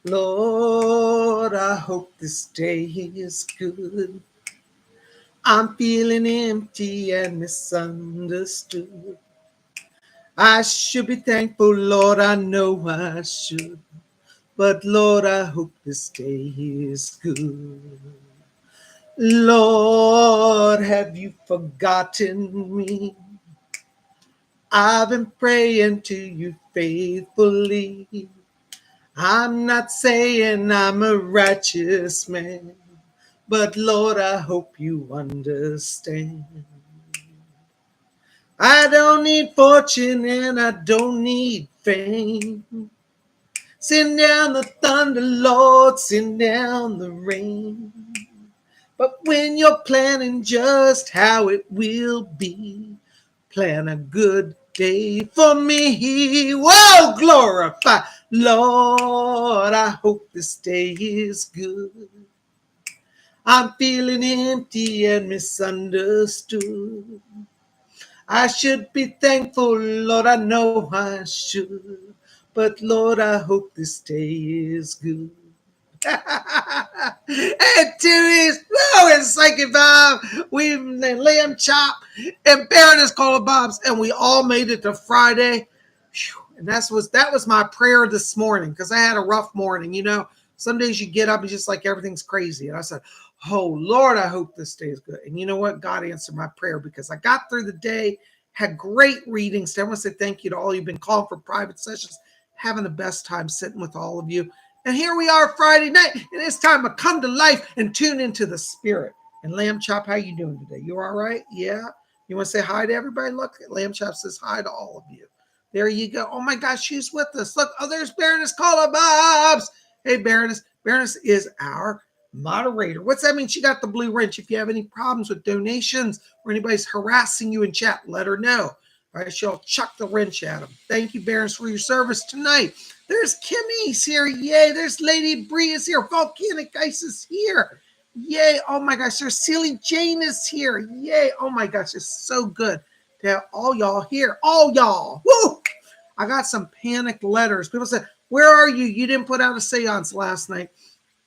Lord, I hope this day is good. I'm feeling empty and misunderstood. I should be thankful, Lord, I know I should. But Lord, I hope this day is good. Lord, have you forgotten me? I've been praying to you faithfully. I'm not saying I'm a righteous man, but Lord, I hope you understand. I don't need fortune and I don't need fame. Send down the thunder, Lord, send down the rain. But when you're planning just how it will be, plan a good day for me. Whoa, glorify. Lord, I hope this day is good. I'm feeling empty and misunderstood. I should be thankful, Lord, I know I should. But Lord, I hope this day is good. And to his and Psychic Bob, we lamb chop and Baroness Cola Bobs, and we all made it to Friday. And that was my prayer this morning because I had a rough morning. You know, some days you get up and just like everything's crazy. And I said, oh Lord, I hope this day is good. And you know what? God answered my prayer because I got through the day, had great readings. So I want to say thank you to all you've been calling for private sessions, having the best time sitting with all of you. And here we are Friday night, and it's time to come to life and tune into the spirit. And Lamb Chop, how you doing today? You all right? Yeah? You want to say hi to everybody? Look, Lamb Chop says hi to all of you. There you go. Oh my gosh, she's with us. Look, oh, there's Baroness Cola Bobs. Hey, Baroness. Baroness is our moderator. What's that mean? She got the blue wrench. If you have any problems with donations or anybody's harassing you in chat, let her know. All right, she'll chuck the wrench at them. Thank you, Baroness, for your service tonight. There's Kimmy's here. Yay. There's Lady Bree is here. Volcanic Ice is here. Yay. Oh my gosh. There's Silly Jane is here. Yay. Oh my gosh. It's so good to have all y'all here. All y'all. Woo. I got some panicked letters. People said, where are you? You didn't put out a seance last night.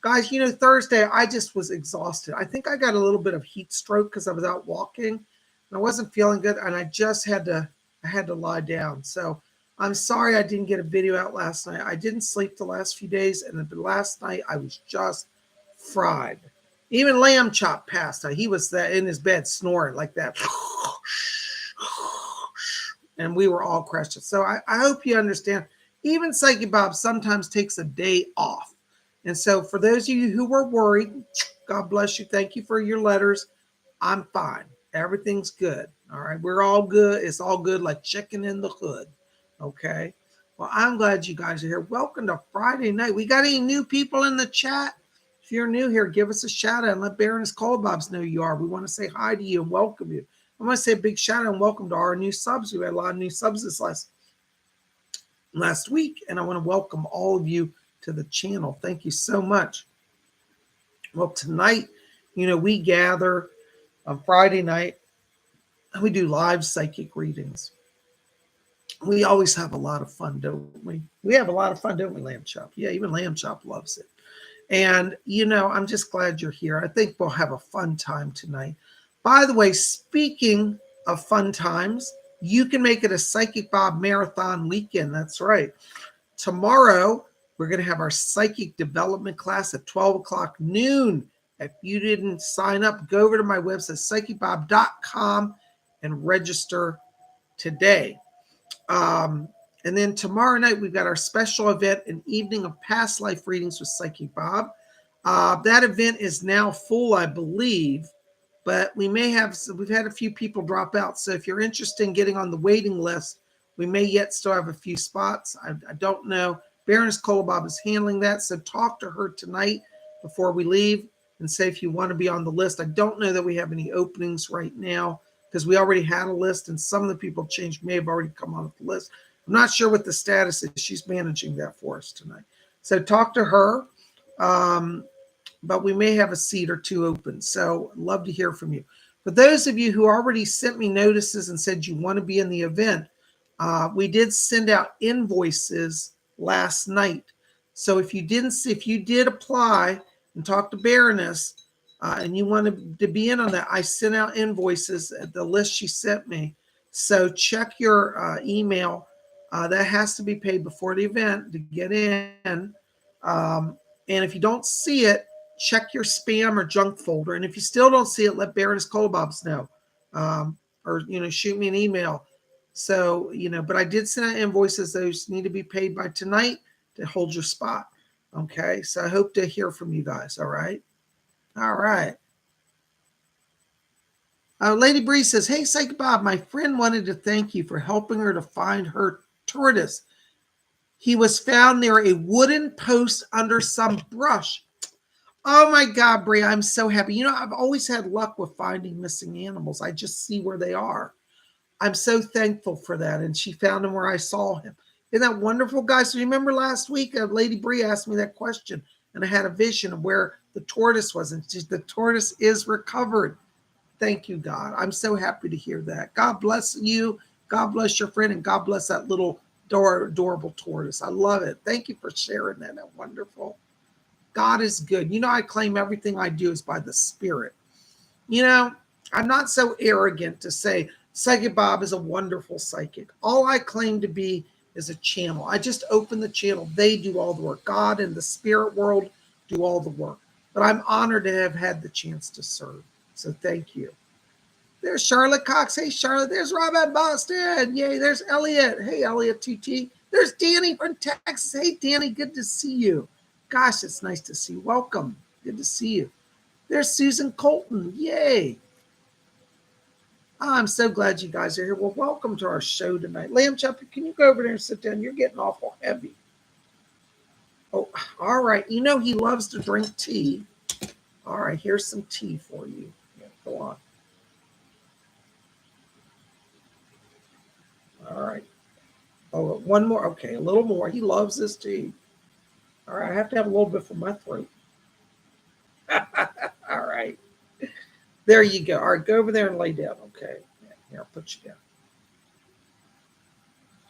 Guys, you know, Thursday, I just was exhausted. I think I got a little bit of heat stroke because I was out walking and I wasn't feeling good. And I just had to lie down. So I'm sorry I didn't get a video out last night. I didn't sleep the last few days. And the last night I was just fried. Even Lamb Chop passed out. He was in his bed snoring like that. And we were all crushed. So I hope you understand. Even Psychic Bob sometimes takes a day off. And so for those of you who were worried, God bless you. Thank you for your letters. I'm fine. Everything's good. All right. We're all good. It's all good like chicken in the hood. Okay. Well, I'm glad you guys are here. Welcome to Friday night. We got any new people in the chat? If you're new here, give us a shout out and let Baroness Colbobs know you are. We want to say hi to you and welcome you. I want to say a big shout out and welcome to our new subs. We had a lot of new subs this last week, and I want to welcome all of you to the channel. Thank you so much. Well, tonight, you know, we gather on Friday night and we do live psychic readings. We always have a lot of fun, don't we? We have a lot of fun, don't we, Lamb Chop? Yeah, even Lamb Chop loves it. And, you know, I'm just glad you're here. I think we'll have a fun time tonight. By the way, speaking of fun times, you can make it a Psychic Bob Marathon weekend. That's right. Tomorrow, we're going to have our psychic development class at 12 o'clock noon. If you didn't sign up, go over to my website, PsychicBob.com, and register today. And then tomorrow night, we've got our special event, an evening of past life readings with Psychic Bob. That event is now full, I believe, but we've had a few people drop out. So if you're interested in getting on the waiting list, we may yet still have a few spots. I don't know. Baroness Kolobob is handling that. So talk to her tonight before we leave and say if you want to be on the list. I don't know that we have any openings right now because we already had a list and some of the people changed may have already come on the list. I'm not sure what the status is. She's managing that for us tonight. So talk to her. But we may have a seat or two open. So I'd love to hear from you. For those of you who already sent me notices and said you want to be in the event, we did send out invoices last night. So if you did apply and talk to Baroness, and you wanted to be in on that, I sent out invoices at the list she sent me. So check your email. That has to be paid before the event to get in. And if you don't see it, check your spam or junk folder. And if you still don't see it, let Baroness Kolbobs know, or shoot me an email. So but I did send out invoices. Those need to be paid by tonight to hold your spot. Okay, so I hope to hear from you guys. All right. Lady Bree says, "Hey, Psych Bob, my friend wanted to thank you for helping her to find her tortoise. He was found near a wooden post under some brush." Oh my God, Bree, I'm so happy. I've always had luck with finding missing animals. I just see where they are. I'm so thankful for that. And she found him where I saw him. Isn't that wonderful, guys? So remember last week, Lady Bree asked me that question, and I had a vision of where the tortoise was, and the tortoise is recovered. Thank you, God. I'm so happy to hear that. God bless you. God bless your friend, and God bless that little adorable tortoise. I love it. Thank you for sharing that. That's wonderful. God is good. I claim everything I do is by the Spirit. I'm not so arrogant to say Psychic Bob is a wonderful psychic. All I claim to be is a channel. I just open the channel. They do all the work. God and the spirit world do all the work. But I'm honored to have had the chance to serve. So thank you. There's Charlotte Cox. Hey, Charlotte. There's Robin Boston. Yay. There's Elliot. Hey, Elliot TT. There's Danny from Texas. Hey, Danny. Good to see you. Gosh, it's nice to see you. Welcome. Good to see you. There's Susan Colton. Yay. Oh, I'm so glad you guys are here. Well, welcome to our show tonight. Lamb Chopper, can you go over there and sit down? You're getting awful heavy. Oh, all right. He loves to drink tea. All right, here's some tea for you. Yeah, go on. All right. Oh, one more. Okay, a little more. He loves this tea. All right, I have to have a little bit for my throat. All right. There you go. All right, go over there and lay down. Okay. Here, I'll put you down.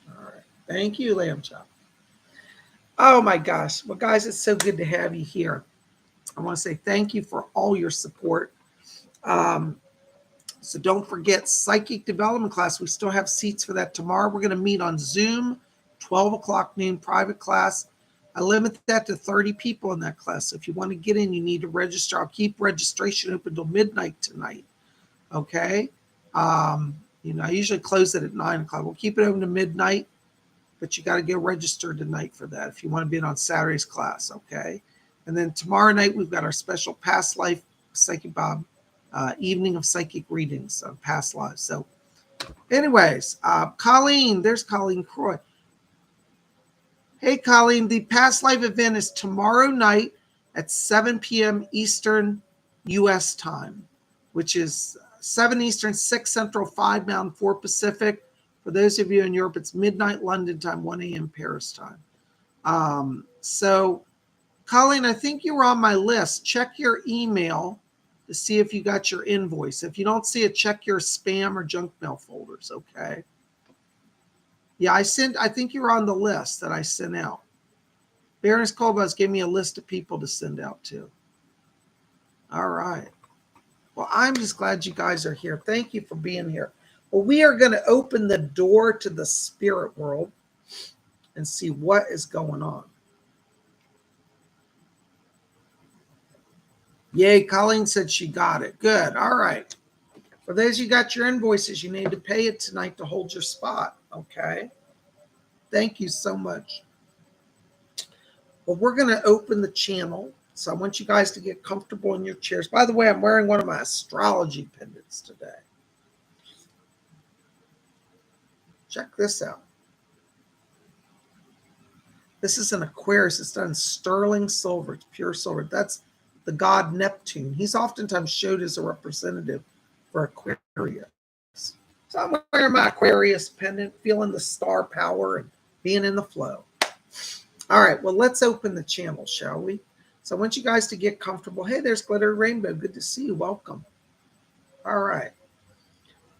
All right. Thank you, Lamb Chop. Oh my gosh. Well, guys, it's so good to have you here. I want to say thank you for all your support. So don't forget psychic development class. We still have seats for that tomorrow. We're going to meet on Zoom, 12 o'clock noon private class. I limit that to 30 people in that class. So if you want to get in, you need to register. I'll keep registration open till midnight tonight. Okay. I usually close it at 9 o'clock. We'll keep it open to midnight, but you got to get registered tonight for that if you want to be in on Saturday's class. Okay. And then tomorrow night, we've got our special past life Psychic Bob evening of psychic readings of past lives. So anyways, Colleen, there's Colleen Croy. Hey, Colleen, the past life event is tomorrow night at 7 p.m. Eastern U.S. time, which is 7 Eastern, 6 Central, 5 Mountain, 4 Pacific. For those of you in Europe, it's midnight London time, 1 a.m. Paris time. So, Colleen, I think you were on my list. Check your email to see if you got your invoice. If you don't see it, check your spam or junk mail folders, okay? Yeah, I think you were on the list that I sent out. Baroness Kolbaz gave me a list of people to send out to. All right. Well, I'm just glad you guys are here. Thank you for being here. Well, we are going to open the door to the spirit world and see what is going on. Yay, Colleen said she got it. Good. All right. For those of you got your invoices, you need to pay it tonight to hold your spot. Okay. Thank you so much. Well, we're going to open the channel. So I want you guys to get comfortable in your chairs. By the way, I'm wearing one of my astrology pendants today. Check this out. This is an Aquarius. It's done sterling silver. It's pure silver. That's the god Neptune. He's oftentimes showed as a representative for Aquarius. So I'm wearing my Aquarius pendant, feeling the star power and being in the flow. All right, well, let's open the channel, shall we? So I want you guys to get comfortable. Hey, there's Glitter Rainbow. Good to see you. Welcome. All right.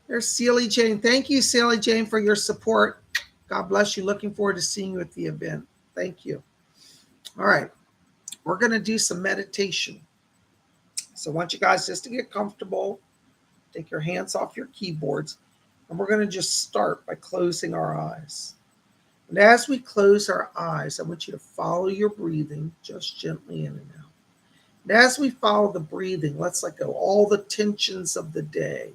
There's Celie Jane. Thank you, Celie Jane, for your support. God bless you. Looking forward to seeing you at the event. Thank you. All right. We're going to do some meditation. So I want you guys just to get comfortable. Take your hands off your keyboards. And we're going to just start by closing our eyes. And as we close our eyes, I want you to follow your breathing just gently in and out. And as we follow the breathing, let's let go all the tensions of the day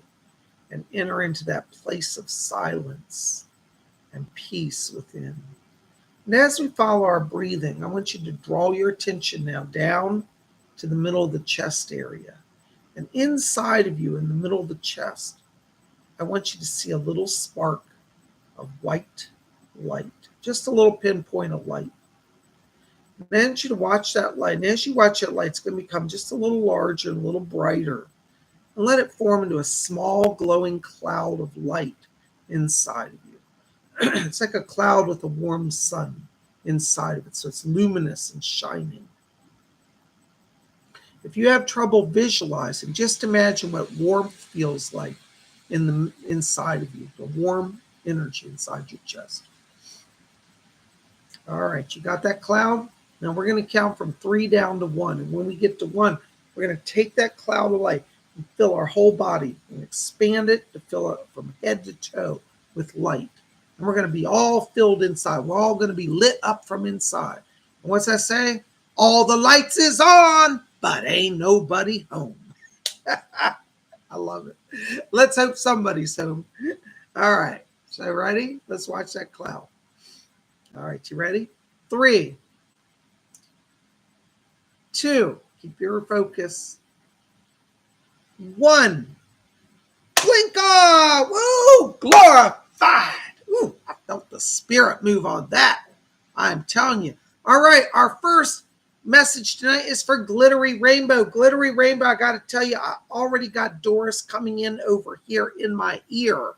and enter into that place of silence and peace within. And as we follow our breathing, I want you to draw your attention now down to the middle of the chest area. And inside of you, in the middle of the chest, I want you to see a little spark of white light, just a little pinpoint of light. And I want you to watch that light. And as you watch that light, it's going to become just a little larger and a little brighter. And let it form into a small glowing cloud of light inside of you. It's like a cloud with a warm sun inside of it. So it's luminous and shining. If you have trouble visualizing, just imagine what warmth feels like inside of you, the warm energy inside your chest. All right, you got that cloud? Now we're going to count from 3 down to 1. And when we get to 1, we're going to take that cloud of light and fill our whole body and expand it to fill it from head to toe with light. And we're going to be all filled inside. We're all going to be lit up from inside. And what's that say? All the lights is on, but ain't nobody home. I love it. Let's hope somebody's home. All right. So ready? Let's watch that cloud. All right. You ready? 3, 2. Keep your focus. 1. Blink off. Woo! Glorified. Ooh, I felt the spirit move on that. I'm telling you. All right. Our first message tonight is for Glittery Rainbow. Glittery Rainbow, I got to tell you, I already got Doris coming in over here in my ear.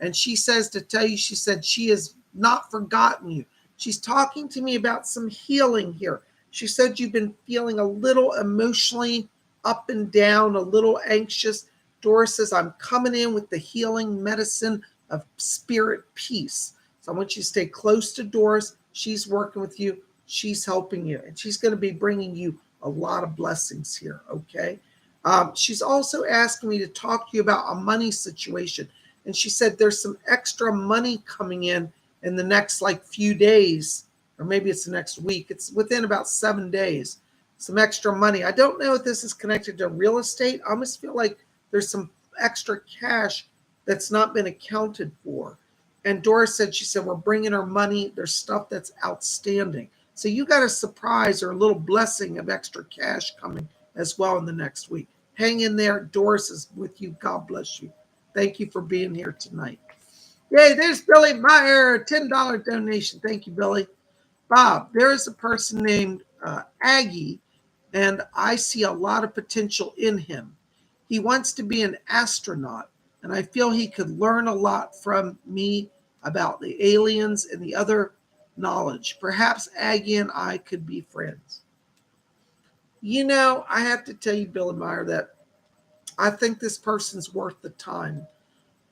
And she says to tell you, she said she has not forgotten you. She's talking to me about some healing here. She said you've been feeling a little emotionally up and down, a little anxious. Doris says, I'm coming in with the healing medicine of spirit peace. So I want you to stay close to Doris. She's working with you. She's helping you. And she's going to be bringing you a lot of blessings here, okay? She's also asking me to talk to you about a money situation. And she said there's some extra money coming in the next few days, or maybe it's the next week. It's within about 7 days. Some extra money. I don't know if this is connected to real estate. I almost feel like there's some extra cash that's not been accounted for. And Doris said, she said, we're bringing her money. There's stuff that's outstanding. So you got a surprise or a little blessing of extra cash coming as well in the next week. Hang in there. Doris is with you. God bless you. Thank you for being here tonight. Yay, there's Billy Meyer, $10 donation. Thank you, Billy. Bob, there is a person named Aggie, and I see a lot of potential in him. He wants to be an astronaut, and I feel he could learn a lot from me about the aliens and the other knowledge. Perhaps Aggie and I could be friends. You know, I have to tell you, Billy Meyer, that I think this person's worth the time.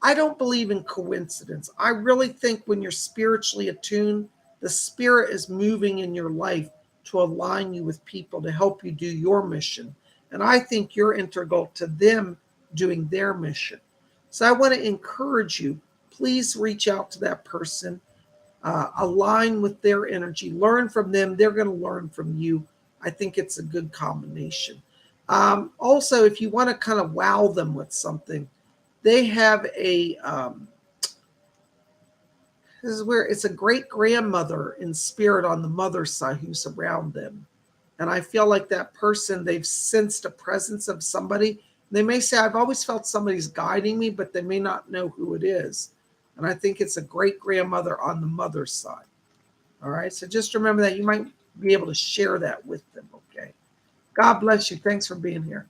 I don't believe in coincidence. I really think when you're spiritually attuned, the spirit is moving in your life to align you with people to help you do your mission. And I think you're integral to them doing their mission. So I want to encourage you, please reach out to that person, align with their energy, learn from them. They're going to learn from you. I think it's a good combination. Also, if you want to kind of wow them with something, they have this is where it's a great grandmother in spirit on the mother's side who's around them. And I feel like that person, they've sensed a presence of somebody. They may say, I've always felt somebody's guiding me, but they may not know who it is. And I think it's a great grandmother on the mother's side. All right. So just remember that you might be able to share that with them. Okay. God bless you. Thanks for being here.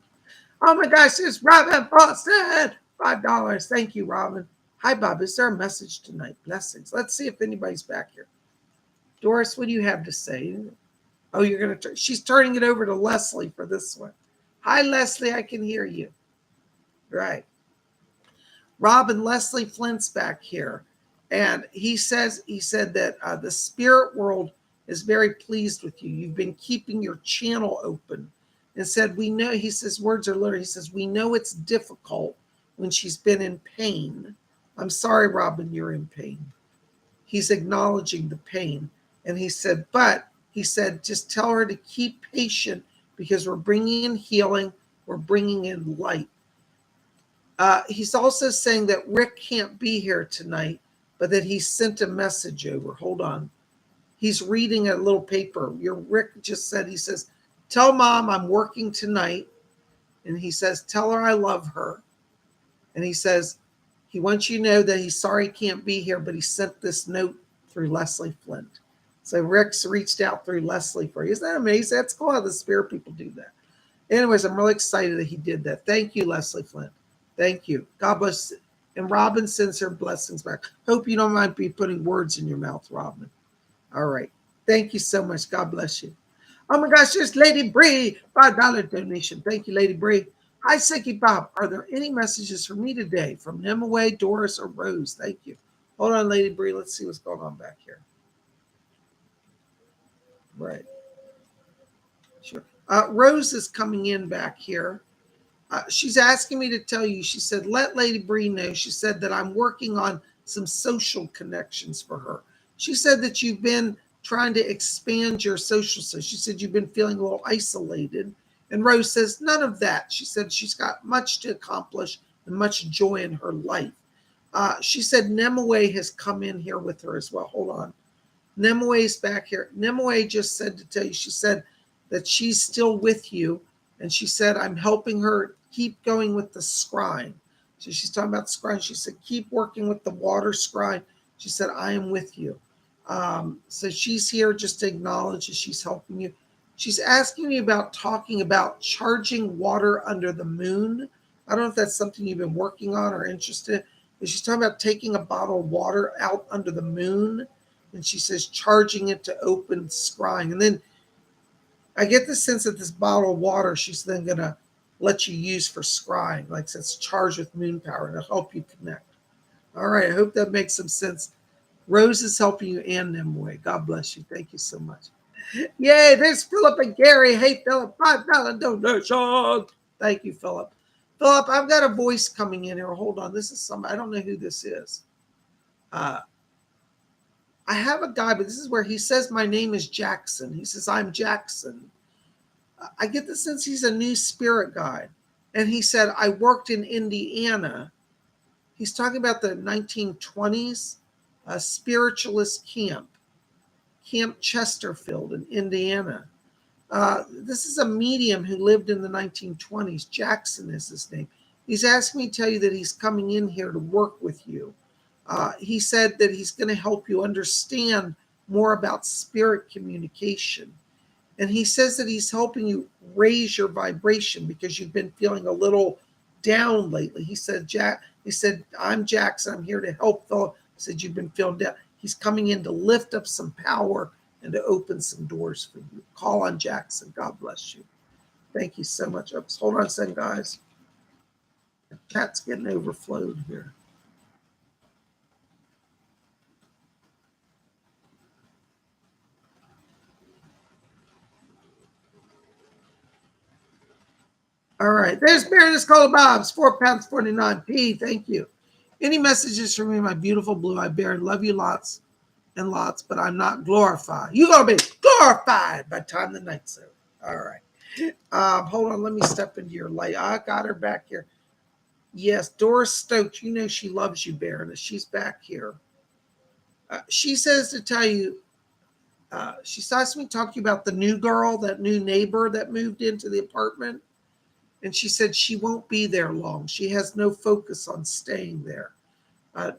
Oh my gosh, it's Robin Boston. $5. Thank you, Robin. Hi, Bob. Is there a message tonight? Blessings. Let's see if anybody's back here. Doris, what do you have to say? Oh, you're going to she's turning it over to Leslie for this one. Hi, Leslie. I can hear you. Right. Robin, Leslie Flint's back here. And he said that the spirit world is very pleased with you. You've been keeping your channel open and said, we know, he says, words are literally, he says, we know it's difficult when she's been in pain. I'm sorry, Robin, you're in pain. He's acknowledging the pain. And he said, but he said, just tell her to keep patient because we're bringing in healing. We're bringing in light. He's also saying that Rick can't be here tonight, but that he sent a message over. Hold on. He's reading a little paper. Your Rick just said, he says, tell Mom I'm working tonight. And he says, tell her I love her. And he says, he wants you to know that he's sorry he can't be here, but he sent this note through Leslie Flint. So Rick's reached out through Leslie for you. Isn't that amazing? That's cool how the spirit people do that. Anyways, I'm really excited that he did that. Thank you, Leslie Flint. Thank you. God bless. And Robin sends her blessings back. Hope you don't mind me putting words in your mouth, Robin. All right. Thank you so much. God bless you. Oh my gosh, there's Lady Bree. $5 donation. Thank you, Lady Bree. Hi, Psychic Bob. Are there any messages for me today from Nimaway, Doris, or Rose? Thank you. Hold on, Lady Bree. Let's see what's going on back here. Right. Sure. Rose is coming in back here. She's asking me to tell you, she said, let Lady Bree know. She said that I'm working on some social connections for her. She said that you've been trying to expand your social. So she said you've been feeling a little isolated. And Rose says, none of that. She said she's got much to accomplish and much joy in her life. She said Nemaway has come in here with her as well. Hold on. Nemaway's back here. Nemaway just said to tell you, she said that she's still with you. And she said, I'm helping her keep going with the scrying. So she's talking about the scrying. She said, keep working with the water scrying. She said, I am with you. So she's here just to acknowledge that she's helping you. She's asking me about talking about charging water under the moon. I don't know if that's something you've been working on or interested in, but she's talking about taking a bottle of water out under the moon. And she says, charging it to open scrying. And then I get the sense that this bottle of water, she's then going to let you use for scrying. Like it's charged with moon power to help you connect. All right. I hope that makes some sense. Rose is helping you and Nimway. God bless you. Thank you so much. Yay. There's Philip and Gary. Hey, Philip, $5 donation. Thank you, Philip. Philip, I've got a voice coming in here. Hold on. This is somebody. I don't know who this is. I have a guy, but this is where he says my name is Jackson. He says, I'm Jackson. I get the sense he's a new spirit guide. And he said, I worked in Indiana. He's talking about the 1920s, a spiritualist camp, Camp Chesterfield in Indiana. This is a medium who lived in the 1920s. Jackson is his name. He's asking me to tell you that he's coming in here to work with you. He said that he's going to help you understand more about spirit communication. And he says that he's helping you raise your vibration because you've been feeling a little down lately. He said, I'm Jackson. I'm here to help Philip. He said, you've been feeling down. He's coming in to lift up some power and to open some doors for you. Call on Jackson. God bless you. Thank you so much. Oops, hold on a second, guys. The chat's getting overflowed here. All right. There's Baroness Cola Bob's, £4.49. Thank you. Any messages for me, my beautiful blue-eyed Baron? Love you lots and lots, but I'm not glorified. You're going to be glorified by the time the night's over. All right. Hold on. Let me step into your light. I got her back here. Yes, Doris Stokes. You know she loves you, Baroness. She's back here. She says to tell you, she asked me to talk to you about the new girl, that new neighbor that moved into the apartment. And she said she won't be there long. She has no focus on staying there.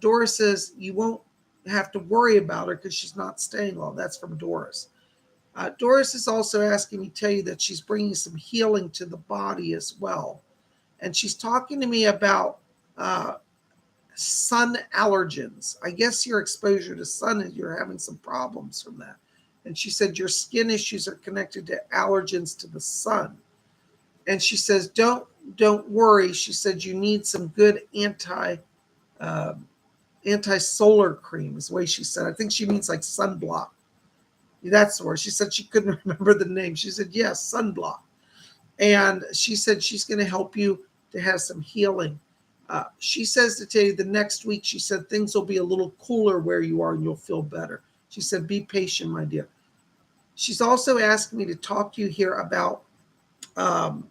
Doris says you won't have to worry about her because she's not staying long. That's from Doris. Doris is also asking me to tell you that she's bringing some healing to the body as well. And she's talking to me about sun allergens. I guess your exposure to sun is you're having some problems from that. And she said your skin issues are connected to allergens to the sun. And she says, don't worry. She said you need some good anti-solar cream is the way she said. I think she means like sunblock. That's the word. She said she couldn't remember the name. She said, yes, sunblock. And she said she's going to help you to have some healing. She says to tell you the next week, she said things will be a little cooler where you are and you'll feel better. She said, be patient, my dear. She's also asked me to talk to you here about um,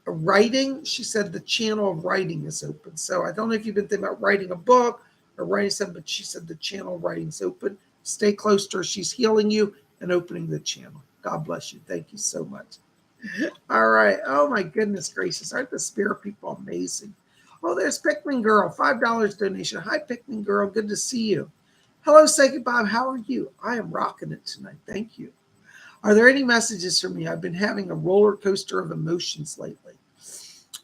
writing. She said the channel of writing is open. So I don't know if you've been thinking about writing a book or writing something, but she said the channel of writing is open. Stay close to her. She's healing you and opening the channel. God bless you. Thank you so much. All right. Oh my goodness gracious. Aren't the spirit people amazing? Oh, there's Hickman Girl, $5 donation. Hi, Hickman Girl. Good to see you. Hello, Psychic Bob. How are you? I am rocking it tonight. Thank you. Are there any messages for me? I've been having a roller coaster of emotions lately.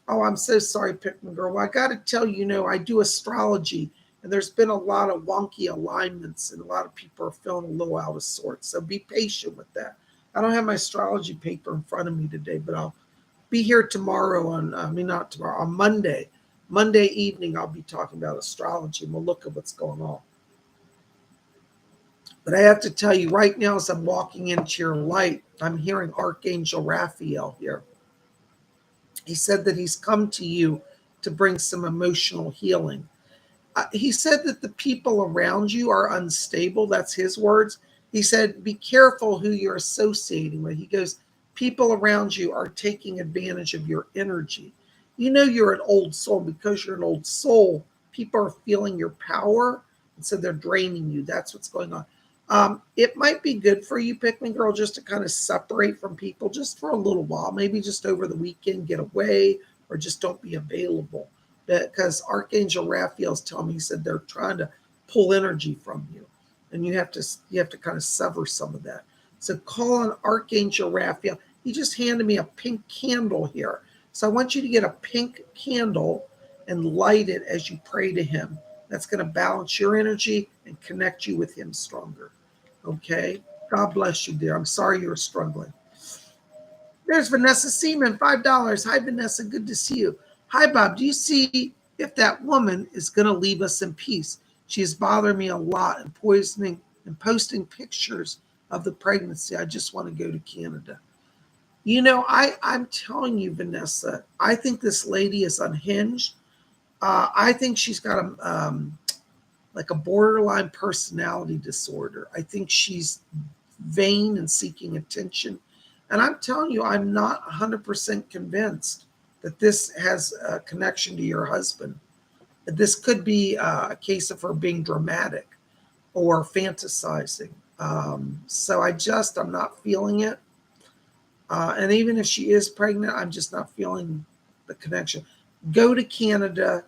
Oh, I'm so sorry, Hickman Girl. Well, I got to tell you, I do astrology, and there's been a lot of wonky alignments, and a lot of people are feeling a little out of sorts. So be patient with that. I don't have my astrology paper in front of me today, but I'll be here tomorrow not tomorrow, on Monday. Monday evening, I'll be talking about astrology, and we'll look at what's going on. But I have to tell you right now, as I'm walking into your light, I'm hearing Archangel Raphael here. He said that he's come to you to bring some emotional healing. He said that the people around you are unstable. That's his words. He said, be careful who you're associating with. He goes, people around you are taking advantage of your energy. You're an old soul. Because you're an old soul, people are feeling your power, and so they're draining you. That's what's going on. It might be good for you, Hickman Girl, just to kind of separate from people just for a little while, maybe just over the weekend, get away, or just don't be available. Because Archangel Raphael's telling me, he said they're trying to pull energy from you, and you have to kind of sever some of that. So call on Archangel Raphael. He just handed me a pink candle here. So I want you to get a pink candle and light it as you pray to him. That's going to balance your energy and connect you with him stronger. Okay? God bless you, dear. I'm sorry you're struggling. There's Vanessa Seaman, $5. Hi, Vanessa. Good to see you. Hi, Bob. Do you see if that woman is going to leave us in peace? She is bothering me a lot and poisoning and posting pictures of the pregnancy. I just want to go to Canada. I'm telling you, Vanessa, I think this lady is unhinged. I think she's got like a borderline personality disorder. I think she's vain and seeking attention. And I'm telling you, I'm not 100% convinced that this has a connection to your husband. This could be a case of her being dramatic or fantasizing. So I'm not feeling it. And even if she is pregnant, I'm just not feeling the connection. Go to Canada.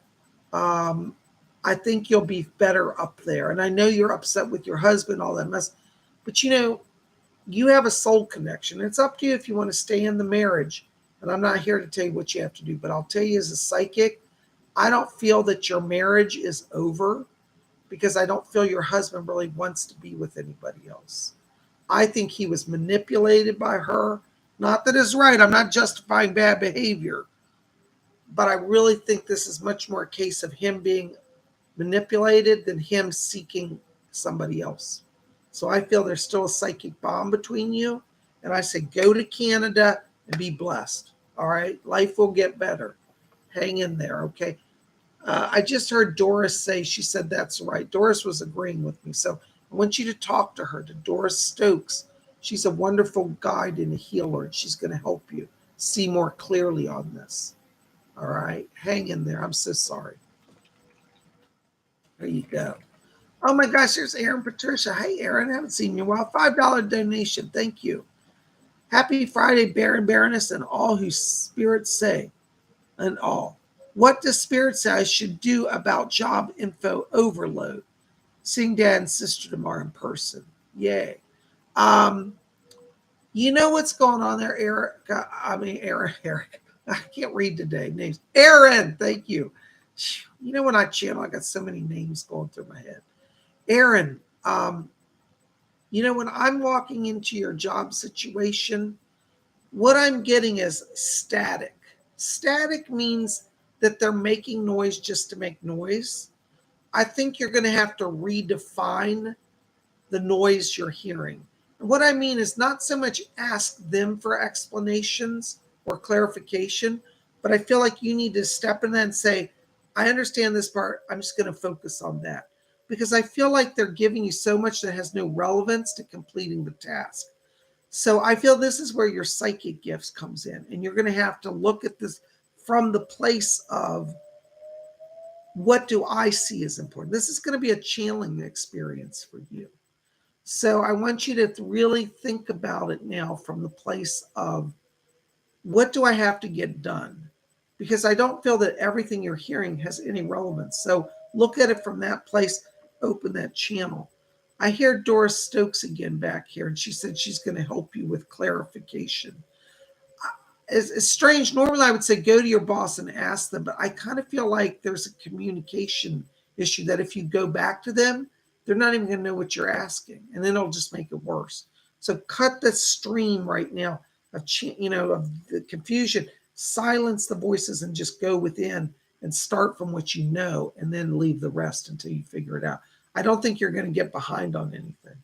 I think you'll be better up there. And I know you're upset with your husband, all that mess. But you have a soul connection. It's up to you if you want to stay in the marriage. And I'm not here to tell you what you have to do. But I'll tell you as a psychic, I don't feel that your marriage is over because I don't feel your husband really wants to be with anybody else. I think he was manipulated by her. Not that it's right. I'm not justifying bad behavior. But I really think this is much more a case of him being manipulated than him seeking somebody else. So I feel there's still a psychic bond between you. And I say, go to Canada and be blessed. All right. Life will get better. Hang in there. Okay. I just heard Doris say, she said, that's right. Doris was agreeing with me. So I want you to talk to her, to Doris Stokes. She's a wonderful guide and a healer, and she's going to help you see more clearly on this. All right. Hang in there. I'm so sorry. There you go. Oh my gosh, there's Aaron Patricia. Hey, Aaron, I haven't seen you in a while. $5 donation. Thank you. Happy Friday, Baron, Baroness, and all who spirits say, and all. What does Spirit say I should do about job info overload? Seeing Dad and Sister tomorrow in person. Yay. You know what's going on there, Eric? Eric. I can't read today. Names. Aaron, thank you. When I channel, I got so many names going through my head. Aaron, when I'm walking into your job situation, what I'm getting is static. Static means that they're making noise just to make noise. I think you're going to have to redefine the noise you're hearing. What I mean is not so much ask them for explanations or clarification, but I feel like you need to step in and say, I understand this part. I'm just going to focus on that. Because I feel like they're giving you so much that has no relevance to completing the task. So I feel this is where your psychic gifts comes in. And you're going to have to look at this from the place of, what do I see as important? This is going to be a channeling experience for you. So I want you to really think about it now from the place of, what do I have to get done? Because I don't feel that everything you're hearing has any relevance. So look at it from that place, open that channel. I hear Doris Stokes again back here, and she said she's going to help you with clarification. It's strange. Normally, I would say go to your boss and ask them, but I kind of feel like there's a communication issue that if you go back to them, they're not even going to know what you're asking, and then it'll just make it worse. So cut the stream right now of of the confusion. Silence the voices and just go within and start from what you know, and then leave the rest until you figure it out. I don't think you're going to get behind on anything.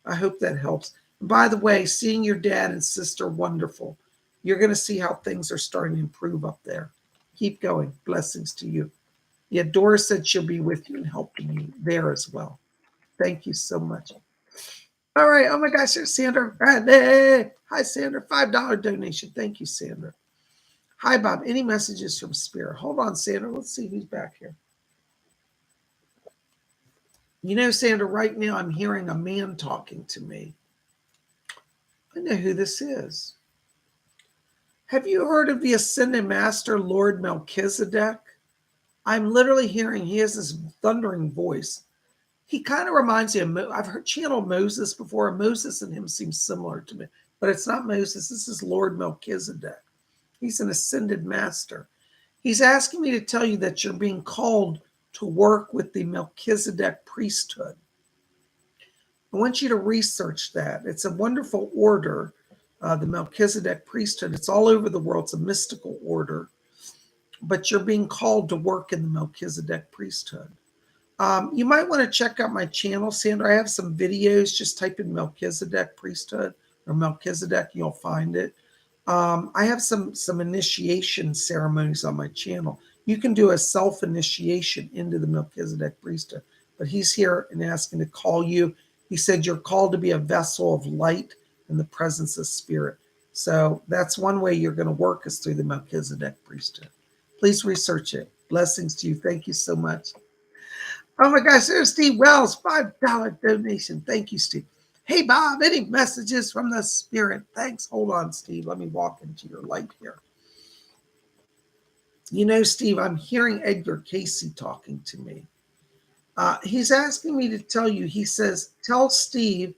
I hope that helps. And by the way, seeing your dad and sister, wonderful. You're going to see how things are starting to improve up there. Keep going. Blessings to you. Yeah, Doris said she'll be with you and helping you there as well. Thank you so much. All right. Oh my gosh, there's Sandra. Hi, Sandra. $5 donation. Thank you, Sandra. Hi, Bob. Any messages from Spirit? Hold on, Sandra. Let's see who's back here. You know, Sandra, right now I'm hearing a man talking to me. I know who this is. Have you heard of the Ascended Master, Lord Melchizedek? I'm literally hearing he has this thundering voice. He kind of reminds me of, I've heard channel Moses before. Moses and him seem similar to me, but it's not Moses. This is Lord Melchizedek. He's an Ascended Master. He's asking me to tell you that you're being called to work with the Melchizedek priesthood. I want you to research that. It's a wonderful order, the Melchizedek priesthood. It's all over the world. It's a mystical order, but you're being called to work in the Melchizedek priesthood. You might want to check out my channel, Sandra. I have some videos. Just type in Melchizedek priesthood or Melchizedek, you'll find it. I have some initiation ceremonies on my channel. You can do a self-initiation into the Melchizedek priesthood, but he's here and asking to call you. He said you're called to be a vessel of light in the presence of spirit. So that's one way you're going to work is through the Melchizedek priesthood. Please research it. Blessings to you. Thank you so much. Oh my gosh, there's Steve Wells, $5 donation. Thank you, Steve. Hey, Bob, any messages from the spirit? Thanks. Hold on, Steve. Let me walk into your light here. You know, Steve, I'm hearing Edgar Casey talking to me. He's asking me to tell you, he says, tell Steve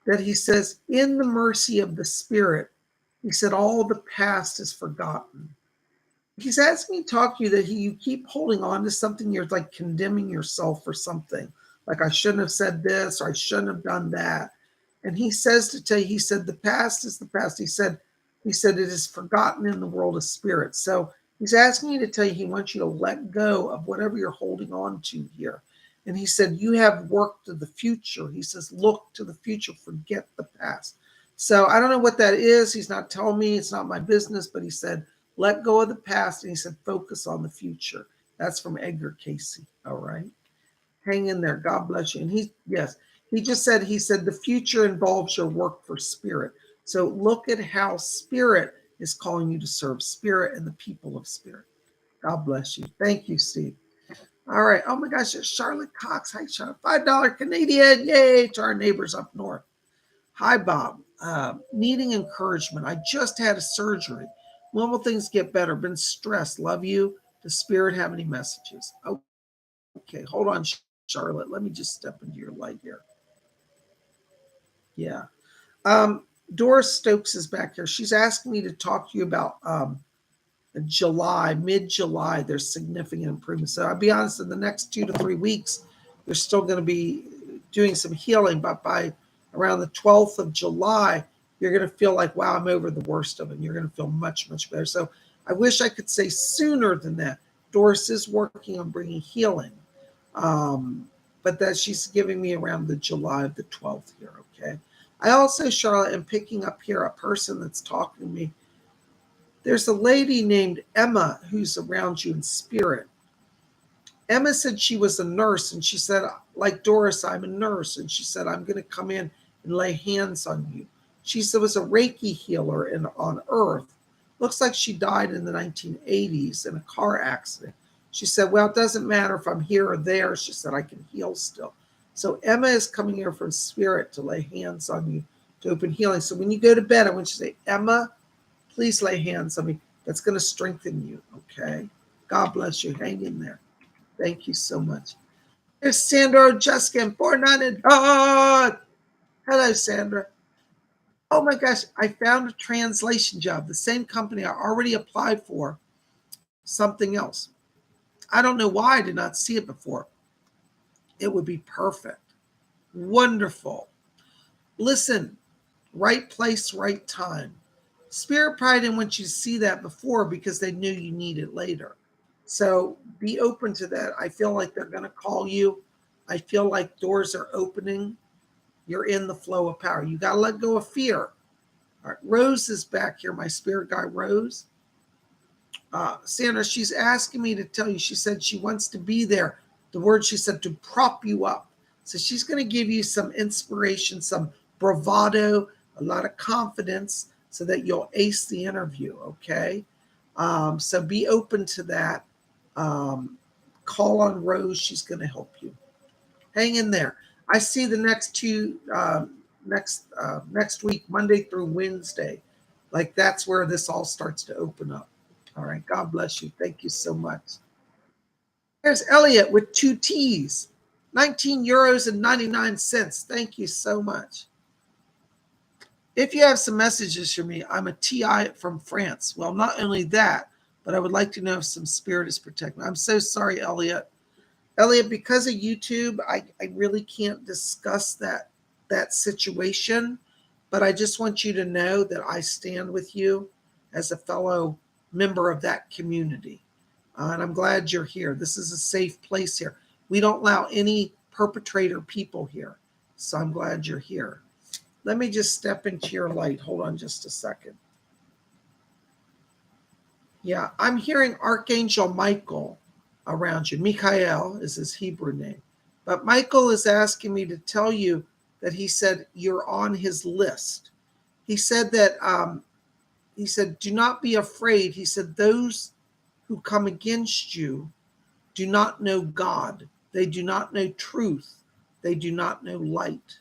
that he says, in the mercy of the spirit, he said, all the past is forgotten. He's asking me to talk to you that you keep holding on to something. You're like condemning yourself for something. Like, I shouldn't have said this, or I shouldn't have done that. And he says to tell you, he said, the past is the past. He said, it is forgotten in the world of spirit. So he's asking you to tell you, he wants you to let go of whatever you're holding on to here. And he said, you have work to the future. He says, look to the future, forget the past. So I don't know what that is. He's not telling me, it's not my business, but he said, let go of the past. And he said, focus on the future. That's from Edgar Casey. All right. Hang in there. God bless you. And he just said, the future involves your work for spirit. So look at how spirit is calling you to serve spirit and the people of spirit. God bless you. Thank you, Steve. All right. Oh my gosh, it's Charlotte Cox. Hi, Charlotte. $5 Canadian. Yay, to our neighbors up north. Hi, Bob. Needing encouragement. I just had a surgery. When will things get better? Been stressed. Love you. Does Spirit have any messages? Okay, hold on, Charlotte. Let me just step into your light here. Yeah. Doris Stokes is back here. She's asking me to talk to you about July, mid-July. There's significant improvement. So I'll be honest, in the next 2 to 3 weeks, they're still going to be doing some healing, but by around the 12th of July, you're going to feel like, wow, I'm over the worst of it. And you're going to feel much, much better. So I wish I could say sooner than that. Doris is working on bringing healing, but that she's giving me around the July of the 12th here, okay? I also, Charlotte, am picking up here a person that's talking to me. There's a lady named Emma who's around you in spirit. Emma said she was a nurse, and she said, like Doris, I'm a nurse. And she said, I'm going to come in and lay hands on you. She said, was a Reiki healer on Earth. Looks like she died in the 1980s in a car accident. She said, well, it doesn't matter if I'm here or there. She said, I can heal still. So Emma is coming here from spirit to lay hands on you to open healing. So when you go to bed, I want you to say, Emma, please lay hands on me. That's going to strengthen you, okay? God bless you. Hang in there. Thank you so much. There's Sandra Jessica and 400. Oh, hello, Sandra. Oh my gosh, I found a translation job. The same company I already applied for, something else. I don't know why I did not see it before. It would be perfect. Wonderful. Listen, right place, right time. Spirit probably didn't want you to see that before because they knew you need it later. So be open to that. I feel like they're going to call you. I feel like doors are opening. You're in the flow of power. You got to let go of fear. All right, Rose is back here, my spirit guide, Rose. Sandra, she's asking me to tell you, she said she wants to be there. The word she said, to prop you up. So she's going to give you some inspiration, some bravado, a lot of confidence so that you'll ace the interview, okay? So be open to that. Call on Rose. She's going to help you. Hang in there. I see the next next week, Monday through Wednesday. Like that's where this all starts to open up. All right. God bless you. Thank you so much. There's Elliot with 2 T's. 19 euros and 99 cents. Thank you so much. If you have some messages for me, I'm a TI from France. Well, not only that, but I would like to know if some spirit is protecting. I'm so sorry, Elliot. Elliot, because of YouTube, I really can't discuss that situation, but I just want you to know that I stand with you as a fellow member of that community. And I'm glad you're here. This is a safe place here. We don't allow any perpetrator people here. So I'm glad you're here. Let me just step into your light. Hold on just a second. Yeah, I'm hearing Archangel Michael around you. Michael is his Hebrew name. But Michael is asking me to tell you that he said you're on his list. He said that, do not be afraid. He said, those who come against you do not know God. They do not know truth. They do not know light.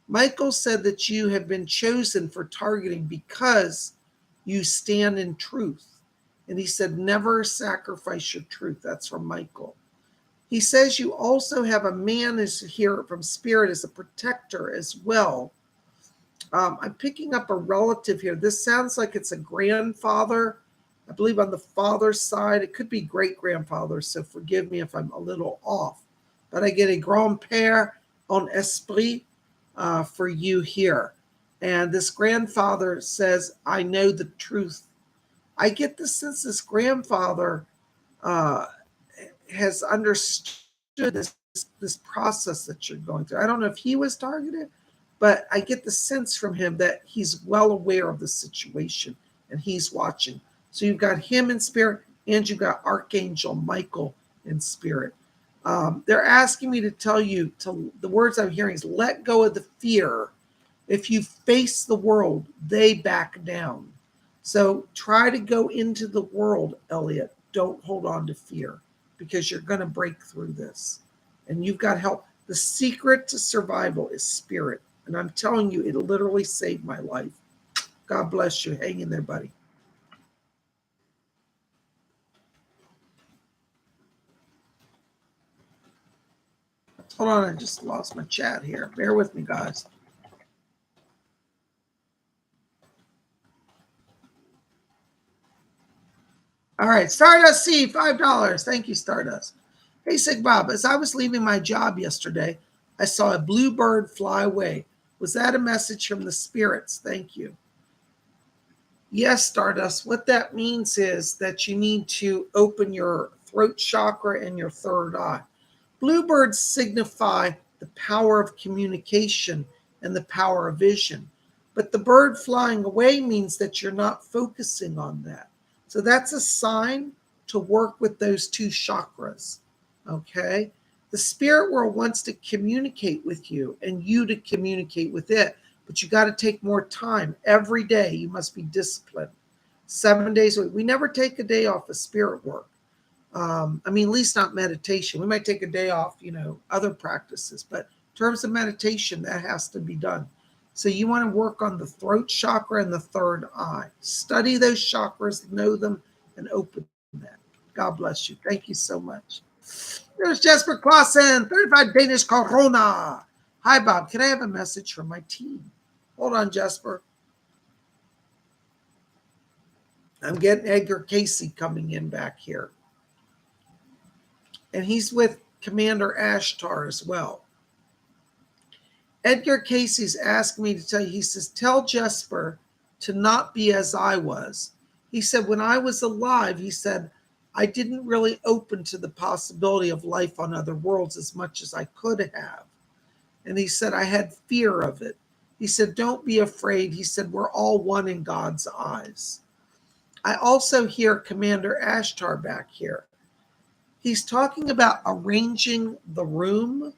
Michael said that you have been chosen for targeting because you stand in truth. And he said, never sacrifice your truth. That's from Michael. He says you also have a man is here from spirit as a protector as well. I'm picking up a relative here. This sounds like it's a grandfather. I believe on the father's side. It could be great-grandfather, so forgive me if I'm a little off. But I get a grand-père en esprit for you here. And this grandfather says, I know the truth. I get the sense this grandfather has understood this process that you're going through. I don't know if he was targeted, but I get the sense from him that he's well aware of the situation and he's watching. So you've got him in spirit and you've got Archangel Michael in spirit. They're asking me to tell you, the words I'm hearing is let go of the fear. If you face the world, they back down. So try to go into the world, Elliot. Don't hold on to fear because you're going to break through this. And you've got help. The secret to survival is spirit. And I'm telling you, it literally saved my life. God bless you. Hang in there, buddy. Hold on, I just lost my chat here. Bear with me, guys. All right, Stardust C, $5. Thank you, Stardust. Hey, Sig Bob, as I was leaving my job yesterday, I saw a bluebird fly away. Was that a message from the spirits? Thank you. Yes, Stardust. What that means is that you need to open your throat chakra and your third eye. Bluebirds signify the power of communication and the power of vision. But the bird flying away means that you're not focusing on that. So that's a sign to work with those two chakras. Okay? The spirit world wants to communicate with you and you to communicate with it, but you got to take more time. Every day you must be disciplined. 7 days a week. We never take a day off of spirit work. At least not meditation. We might take a day off, other practices, but in terms of meditation, that has to be done. So you want to work on the throat chakra and the third eye. Study those chakras, know them, and open that. God bless you. Thank you so much. There's Jesper Clausen, 35 Danish Corona. Hi, Bob. Can I have a message from my team? Hold on, Jesper. I'm getting Edgar Casey coming in back here. And he's with Commander Ashtar as well. Edgar Casey's asked me to tell you, he says, tell Jesper to not be as I was. He said, when I was alive, he said, I didn't really open to the possibility of life on other worlds as much as I could have. And he said, I had fear of it. He said, don't be afraid. He said, we're all one in God's eyes. I also hear Commander Ashtar back here. He's talking about arranging the room.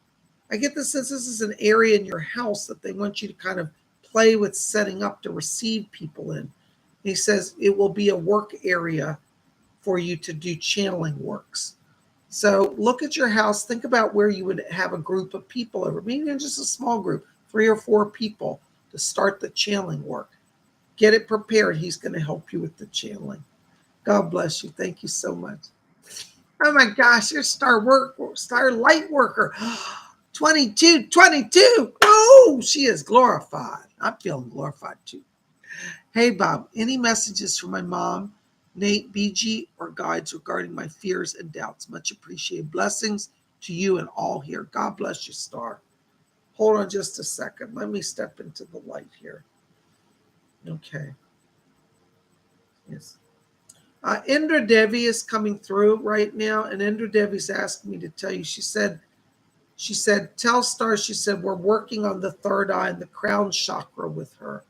I get the sense this is an area in your house that they want you to kind of play with setting up to receive people in. He says it will be a work area for you to do channeling works. So look at your house. Think about where you would have a group of people over, maybe just a small group, 3 or 4 people to start the channeling work. Get it prepared. He's going to help you with the channeling. God bless you. Thank you so much. Oh my gosh, you're star light worker. 22. Oh, she is glorified. I'm feeling glorified too. Hey, Bob, any messages for my mom, Nate, BG, or guides regarding my fears and doubts? Much appreciated. Blessings to you and all here. God bless you, Star. Hold on just a second. Let me step into the light here. Okay. Yes. Indra Devi is coming through right now, and Indra Devi's asked me to tell you. She said, tell Star, she said, we're working on the third eye and the crown chakra with her.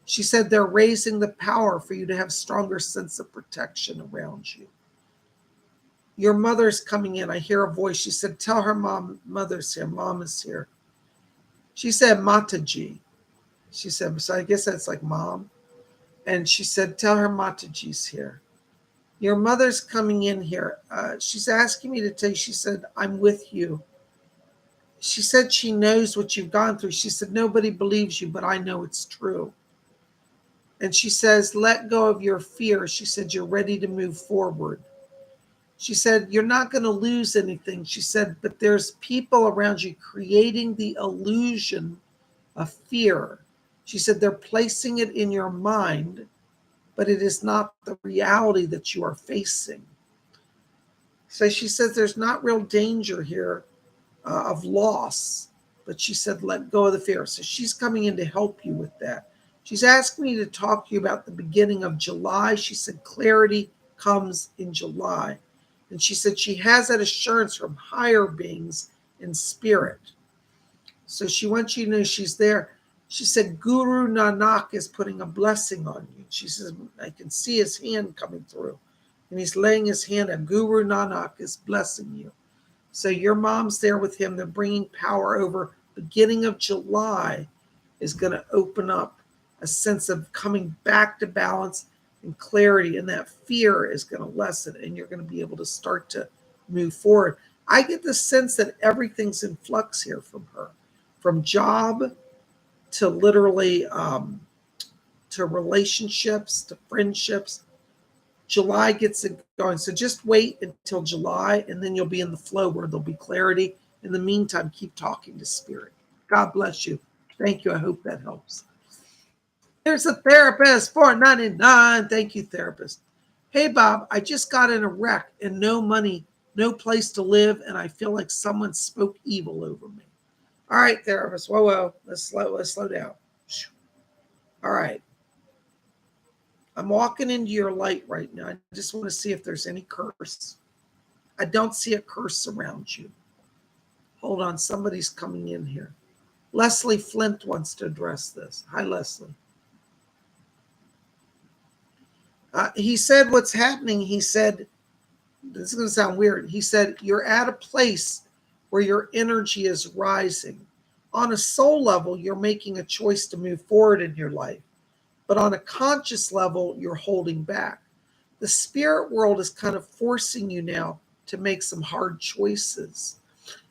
She said they're raising the power for you to have stronger sense of protection around you. Your mother's coming in. I hear a voice. She said, tell her mother's here. Mom is here. She said, Mataji. She said, so I guess that's like mom. And she said, tell her Mataji's here. Your mother's coming in here. She's asking me to tell you, she said, I'm with you. She said she knows what you've gone through. She said, nobody believes you, but I know it's true. And she says, let go of your fear. She said, you're ready to move forward. She said, you're not going to lose anything. She said, but there's people around you creating the illusion of fear. She said, they're placing it in your mind, but it is not the reality that you are facing. So she says, there's not real danger here of loss, but she said, let go of the fear. So she's coming in to help you with that. She's asking me to talk to you about the beginning of July. She said clarity comes in July. And she said she has that assurance from higher beings in spirit. So she wants you to know she's there. She said Guru Nanak is putting a blessing on you. She says, I can see his hand coming through. And he's laying his hand on Guru Nanak is blessing you. So your mom's there with him. They're bringing power over. Beginning of July is going to open up a sense of coming back to balance and clarity, and that fear is going to lessen, and you're going to be able to start to move forward. I get the sense that everything's in flux here from her, from job to literally to relationships to friendships. July gets it going. So just wait until July, and then you'll be in the flow where there'll be clarity. In the meantime, keep talking to spirit. God bless you. Thank you. I hope that helps. There's a therapist, $4.99. Thank you, therapist. Hey, Bob, I just got in a wreck and no money, no place to live, and I feel like someone spoke evil over me. All right, therapist. Whoa. Let's slow down. All right. I'm walking into your light right now. I just want to see if there's any curse. I don't see a curse around you. Hold on. Somebody's coming in here. Leslie Flint wants to address this. Hi, Leslie. He said what's happening. He said, this is going to sound weird. He said, you're at a place where your energy is rising. On a soul level, you're making a choice to move forward in your life. But on a conscious level, you're holding back. The spirit world is kind of forcing you now to make some hard choices.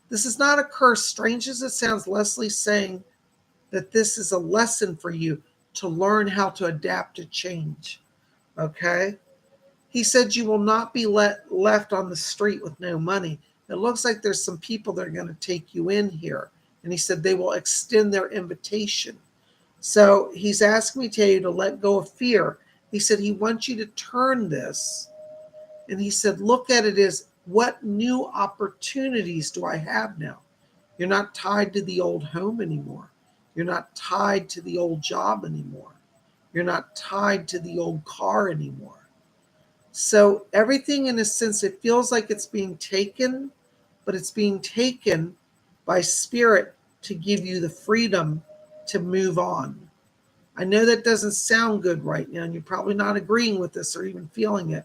This is not a curse. Strange as it sounds, Leslie's saying that this is a lesson for you to learn how to adapt to change. Okay? He said you will not be left on the street with no money. It looks like there's some people that are going to take you in here. And he said they will extend their invitation. So he's asking me to tell you to let go of fear. He said he wants you to turn this. And he said, look at it as what new opportunities do I have now? You're not tied to the old home anymore. You're not tied to the old job anymore. You're not tied to the old car anymore. So everything, in a sense, it feels like it's being taken, but it's being taken by spirit to give you the freedom to move on. I know that doesn't sound good right now, and you're probably not agreeing with this or even feeling it,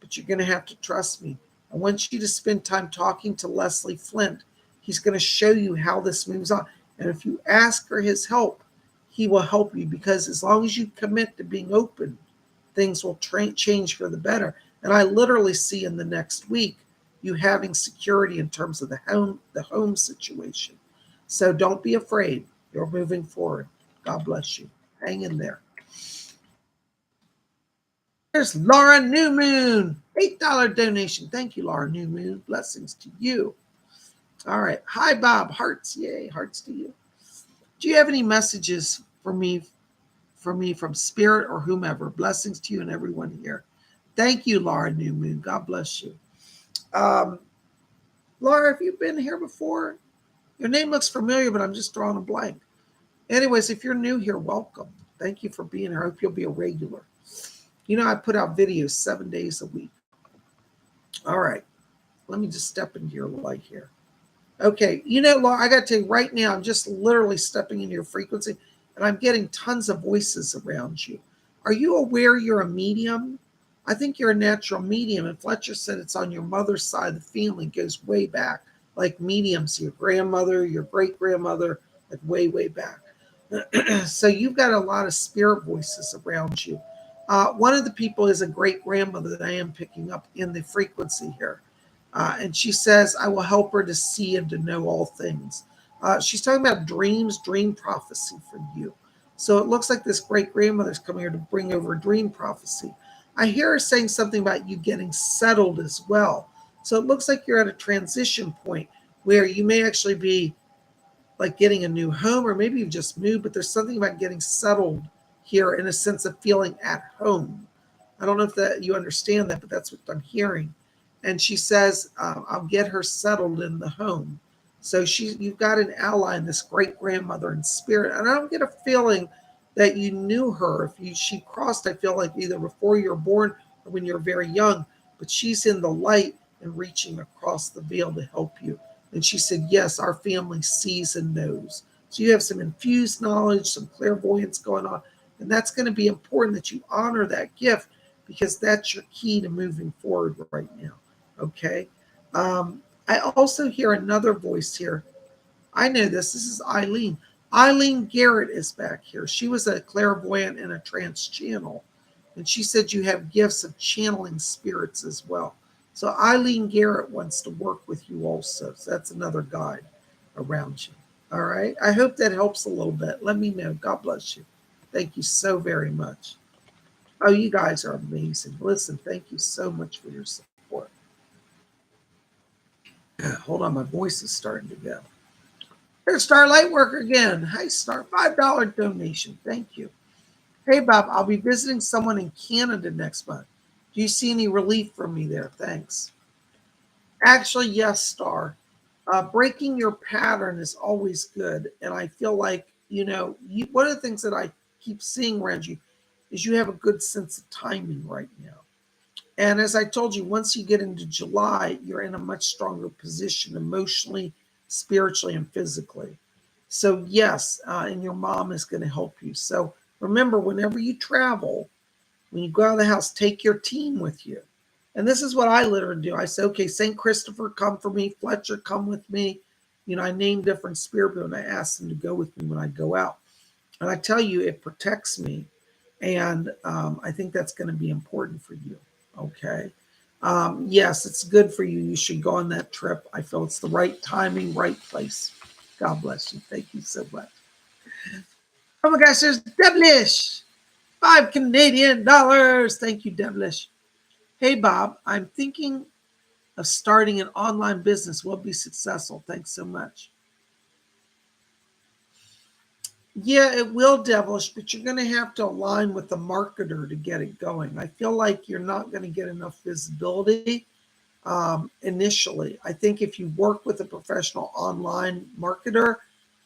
but you're going to have to trust me. I want you to spend time talking to Leslie Flint. He's going to show you how this moves on. And if you ask for his help, he will help you, because as long as you commit to being open, things will change for the better. And I literally see in the next week you having security in terms of the home situation. So don't be afraid. You're moving forward. God bless you. Hang in there. There's Laura New Moon, $8 donation. Thank you, Laura New Moon. Blessings to you. All right. Hi, Bob. Hearts. Yay. Hearts to you. Do you have any messages for me from Spirit or whomever? Blessings to you and everyone here. Thank you, Laura New Moon. God bless you. Laura, have you been here before? Your name looks familiar, but I'm just drawing a blank. Anyways, if you're new here, welcome. Thank you for being here. I hope you'll be a regular. You know, I put out videos 7 days a week. All right. Let me just step into your light here. Okay. You know, Laura, I got to tell you right now, I'm just literally stepping into your frequency, and I'm getting tons of voices around you. Are you aware you're a medium? I think you're a natural medium. And Fletcher said it's on your mother's side. The family goes way back, like mediums, your grandmother, your great-grandmother, like way, way back. So you've got a lot of spirit voices around you. One of the people is a great-grandmother that I am picking up in the frequency here. And she says, I will help her to see and to know all things. She's talking about dreams, dream prophecy for you. So it looks like this great-grandmother's coming here to bring over a dream prophecy. I hear her saying something about you getting settled as well. So it looks like you're at a transition point where you may actually be like getting a new home, or maybe you've just moved, but there's something about getting settled here in a sense of feeling at home. I don't know if that you understand that, but that's what I'm hearing. And she says, I'll get her settled in the home. So you've got an ally in this great grandmother in spirit. And I don't get a feeling that you knew her. She crossed, I feel like either before you were born or when you're very young, but she's in the light and reaching across the veil to help you. And she said, yes, our family sees and knows. So you have some infused knowledge, some clairvoyance going on. And that's going to be important that you honor that gift, because that's your key to moving forward right now. Okay. I also hear another voice here. I know this. This is Eileen. Eileen Garrett is back here. She was a clairvoyant and a trance channel. And she said you have gifts of channeling spirits as well. So Eileen Garrett wants to work with you also. So that's another guide around you. All right. I hope that helps a little bit. Let me know. God bless you. Thank you so very much. Oh, you guys are amazing. Listen, thank you so much for your support. Hold on, my voice is starting to go. Here's Starlight Worker again. Hi, Star. $5 donation. Thank you. Hey, Bob, I'll be visiting someone in Canada next month. Do you see any relief from me there? Thanks. Actually, yes, Star. Breaking your pattern is always good. And I feel like, one of the things that I keep seeing around you is you have a good sense of timing right now. And as I told you, once you get into July, you're in a much stronger position emotionally, spiritually, and physically. So yes, and your mom is going to help you. So remember, whenever you travel, when you go out of the house, take your team with you. And this is what I literally do. I say, okay, St. Christopher, come for me. Fletcher, come with me. I name different spirit people and I ask them to go with me when I go out. And I tell you, it protects me. And I think that's going to be important for you. Okay. Yes, it's good for you. You should go on that trip. I feel it's the right timing, right place. God bless you. Thank you so much. Oh my gosh, there's Devilish. $5 Canadian. Thank you, Devilish. Hey, Bob, I'm thinking of starting an online business. Will be successful. Thanks so much. Yeah, it will, Devilish, but you're going to have to align with the marketer to get it going. I feel like you're not going to get enough visibility initially. I think if you work with a professional online marketer,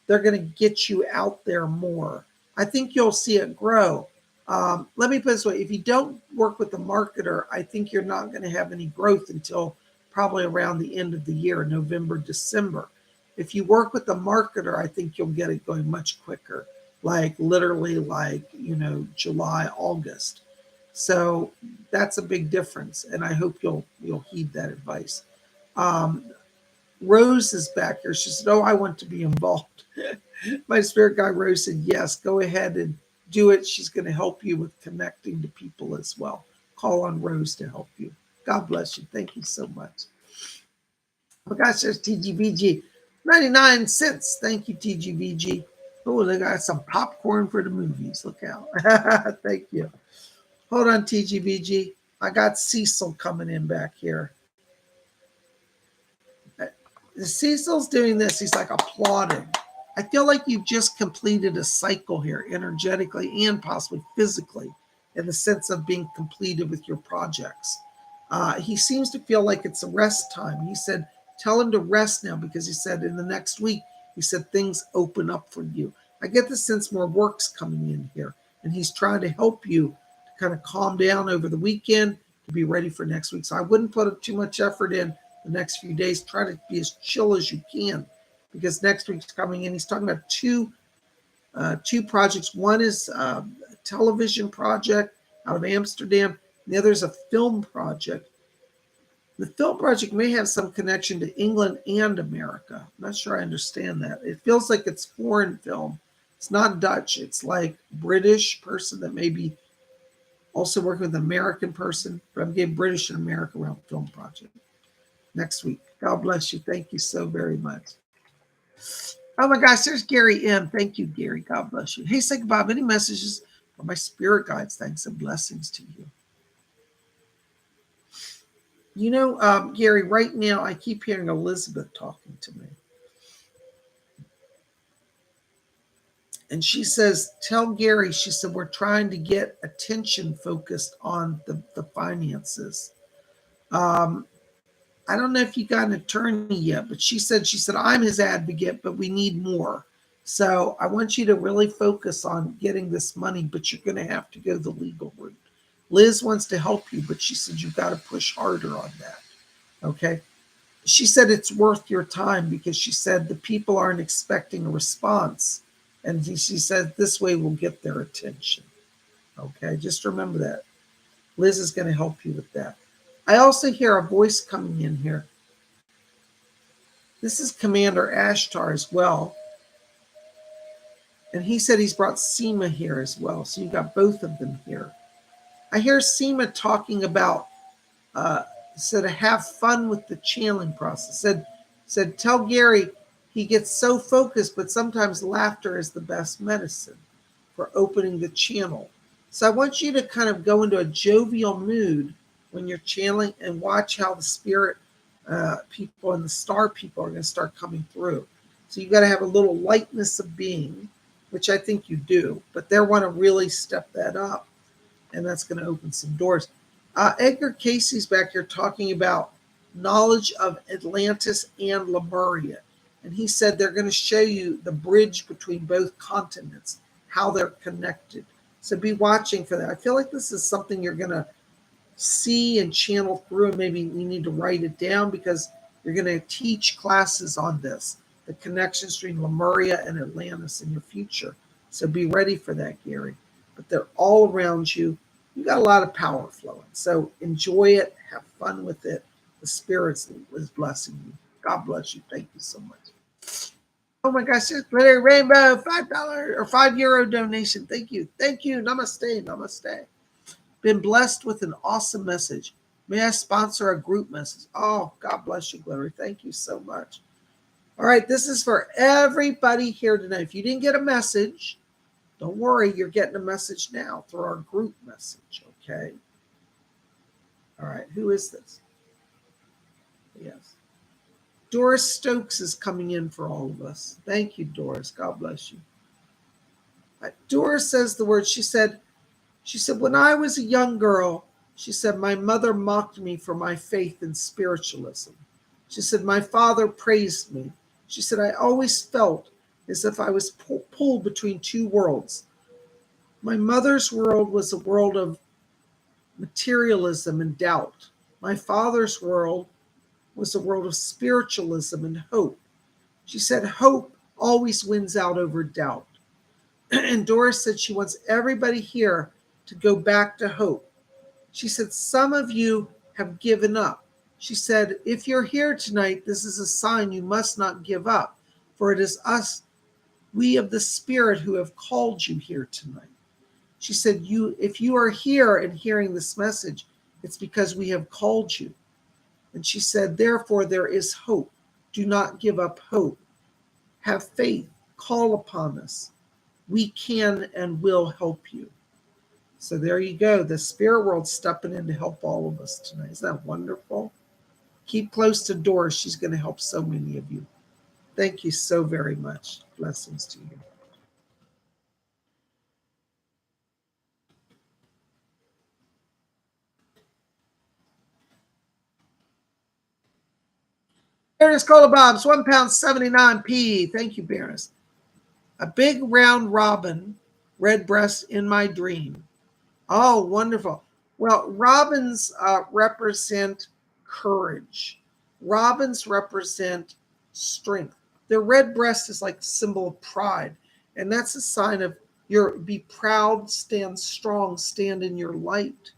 they're going to get you out there more. I think you'll see it grow. Let me put it this way, if you don't work with the marketer, I think you're not going to have any growth until probably around the end of the year, November, December. If you work with the marketer, I think you'll get it going much quicker, like literally July, August. So that's a big difference, and I hope you'll heed that advice. Um, Rose is back here. She said, "Oh, I want to be involved." My spirit guide Rose said, "Yes, go ahead and do it." She's going to help you with connecting to people as well. Call on Rose to help you. God bless you. Thank you so much. Oh my gosh, there's TGVG. 99 cents. Thank you, TGVG. Oh, they got some popcorn for the movies. Look out. Thank you. Hold on, TGVG. I got Cecil coming in back here. Cecil's doing this. He's like applauding. I feel like you've just completed a cycle here, energetically and possibly physically, in the sense of being completed with your projects. He seems to feel like it's a rest time. He said, tell him to rest now because he said in the next week, he said things open up for you. I get the sense more work's coming in here, and he's trying to help you to kind of calm down over the weekend to be ready for next week. So I wouldn't put too much effort in the next few days. Try to be as chill as you can because next week's coming in. He's talking about two projects. One is a television project out of Amsterdam. The other is a film project. The film project may have some connection to England and America. I'm not sure I understand that. It feels like it's foreign film. It's not Dutch. It's like British person that may be also working with an American person. But I'm getting British and America around film project next week. God bless you. Thank you so very much. Oh my gosh, there's Gary M. Thank you, Gary. God bless you. Hey, Psychic Bob, any messages for my spirit guides? Thanks and blessings to you. Gary, right now I keep hearing Elizabeth talking to me. And she says, tell Gary, she said, we're trying to get attention focused on the finances. I don't know if you got an attorney yet, but she said, I'm his advocate, but we need more. So I want you to really focus on getting this money, but you're going to have to go the legal route. Liz wants to help you, but she said, you've got to push harder on that. Okay. She said it's worth your time because she said the people aren't expecting a response. And she said this way we'll get their attention. Okay. Just remember that. Liz is going to help you with that. I also hear a voice coming in here. This is Commander Ashtar as well. And he said he's brought Seema here as well. So you got both of them here. I hear Seema talking about, said, have fun with the channeling process. Said, tell Gary he gets so focused, but sometimes laughter is the best medicine for opening the channel. So I want you to kind of go into a jovial mood when you're channeling and watch how the spirit people and the star people are going to start coming through. So you got to have a little lightness of being, which I think you do, but they want to really step that up, and that's going to open some doors. Edgar Casey's back here talking about knowledge of Atlantis and Lemuria. And he said they're going to show you the bridge between both continents, how they're connected. So be watching for that. I feel like this is something you're going to see and channel through. And maybe we need to write it down because you're going to teach classes on this. the connections between Lemuria and Atlantis in your future. So be ready for that, Gary. But they're all around you. You got a lot of power flowing. So enjoy it. Have fun with it. The Spirit is blessing you. God bless you. Thank you so much. Oh my gosh, just Glitter Rainbow, $5 or €5 donation. Thank you. Thank you. Namaste. Namaste. Been blessed with an awesome message. May I sponsor a group message? Oh, God bless you, Glitter. Thank you so much. All right, this is for everybody here tonight. If you didn't get a message, don't worry, you're getting a message now through our group message, okay? All right, who is this? Yes. Doris Stokes is coming in for all of us. Thank you, Doris. God bless you. Doris says the word, she said, when I was a young girl, she said, my mother mocked me for my faith in spiritualism. She said, my father praised me. She said, I always felt as if I was pulled between two worlds. My mother's world was a world of materialism and doubt. My father's world was a world of spiritualism and hope. She said, hope always wins out over doubt. And Doris said she wants everybody here to go back to hope. She said, some of you have given up. She said, if you're here tonight, this is a sign you must not give up, for it is us, we of the Spirit, who have called you here tonight. She said, if you are here and hearing this message, it's because we have called you. And she said, therefore, there is hope. Do not give up hope. Have faith. Call upon us. We can and will help you. So there you go. The spirit world stepping in to help all of us tonight. Isn't that wonderful? Keep close to Doris. She's going to help so many of you. Thank you so very much. Blessings to you. Baroness Cola Bob's £1.79. Thank you, Baroness. A big round robin, red breast in my dream. Oh, wonderful. Well, robins represent courage. Robins represent strength. Their red breast is like a symbol of pride. And that's a sign of be proud, stand strong, stand in your light.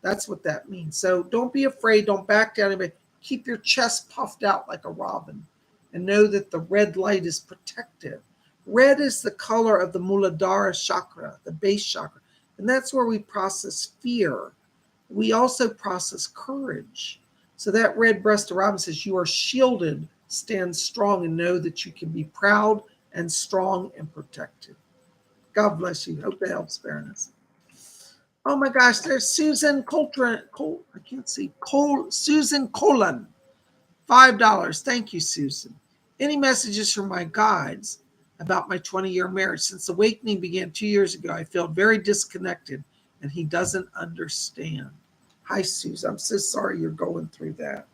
That's what that means. So don't be afraid. Don't back down. Keep your chest puffed out like a robin and know that the red light is protective. Red is the color of the Muladhara chakra, the base chakra. And that's where we process fear. We also process courage. So that red-breasted robin says, you are shielded, stand strong, and know that you can be proud and strong and protected. God bless you. Hope that helps, Baroness. Oh my gosh, there's Susan Coltrane. I can't see. Susan Colon. $5. Thank you, Susan. Any messages from my guides about my 20-year marriage? Since awakening began 2 years ago, I felt very disconnected, and he doesn't understand. Hi, Susan. I'm so sorry you're going through that.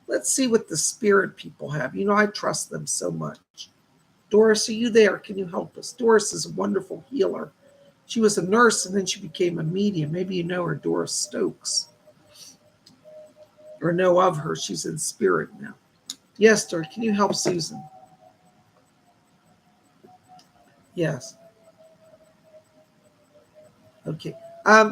Let's see what the spirit people have. You know, I trust them so much. Doris, are you there? Can you help us? Doris is a wonderful healer. She was a nurse, and then she became a medium. Maybe you know her, Doris Stokes. Or know of her. She's in spirit now. Yes, Doris, can you help Susan? Yes. Okay.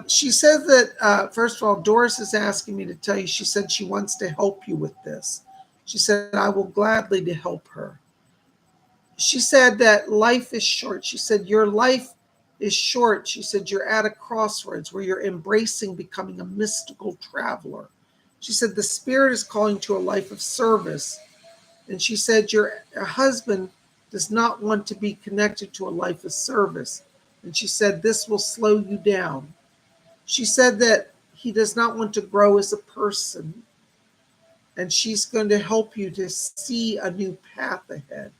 She said that, first of all, Doris is asking me to tell you, she said she wants to help you with this. She said, I will gladly to help her. She said that life is short. She said, your life is short. She said, you're at a crossroads where you're embracing becoming a mystical traveler. She said, the spirit is calling to a life of service. And she said, your husband does not want to be connected to a life of service. And she said, this will slow you down. She said that he does not want to grow as a person. And she's going to help you to see a new path ahead.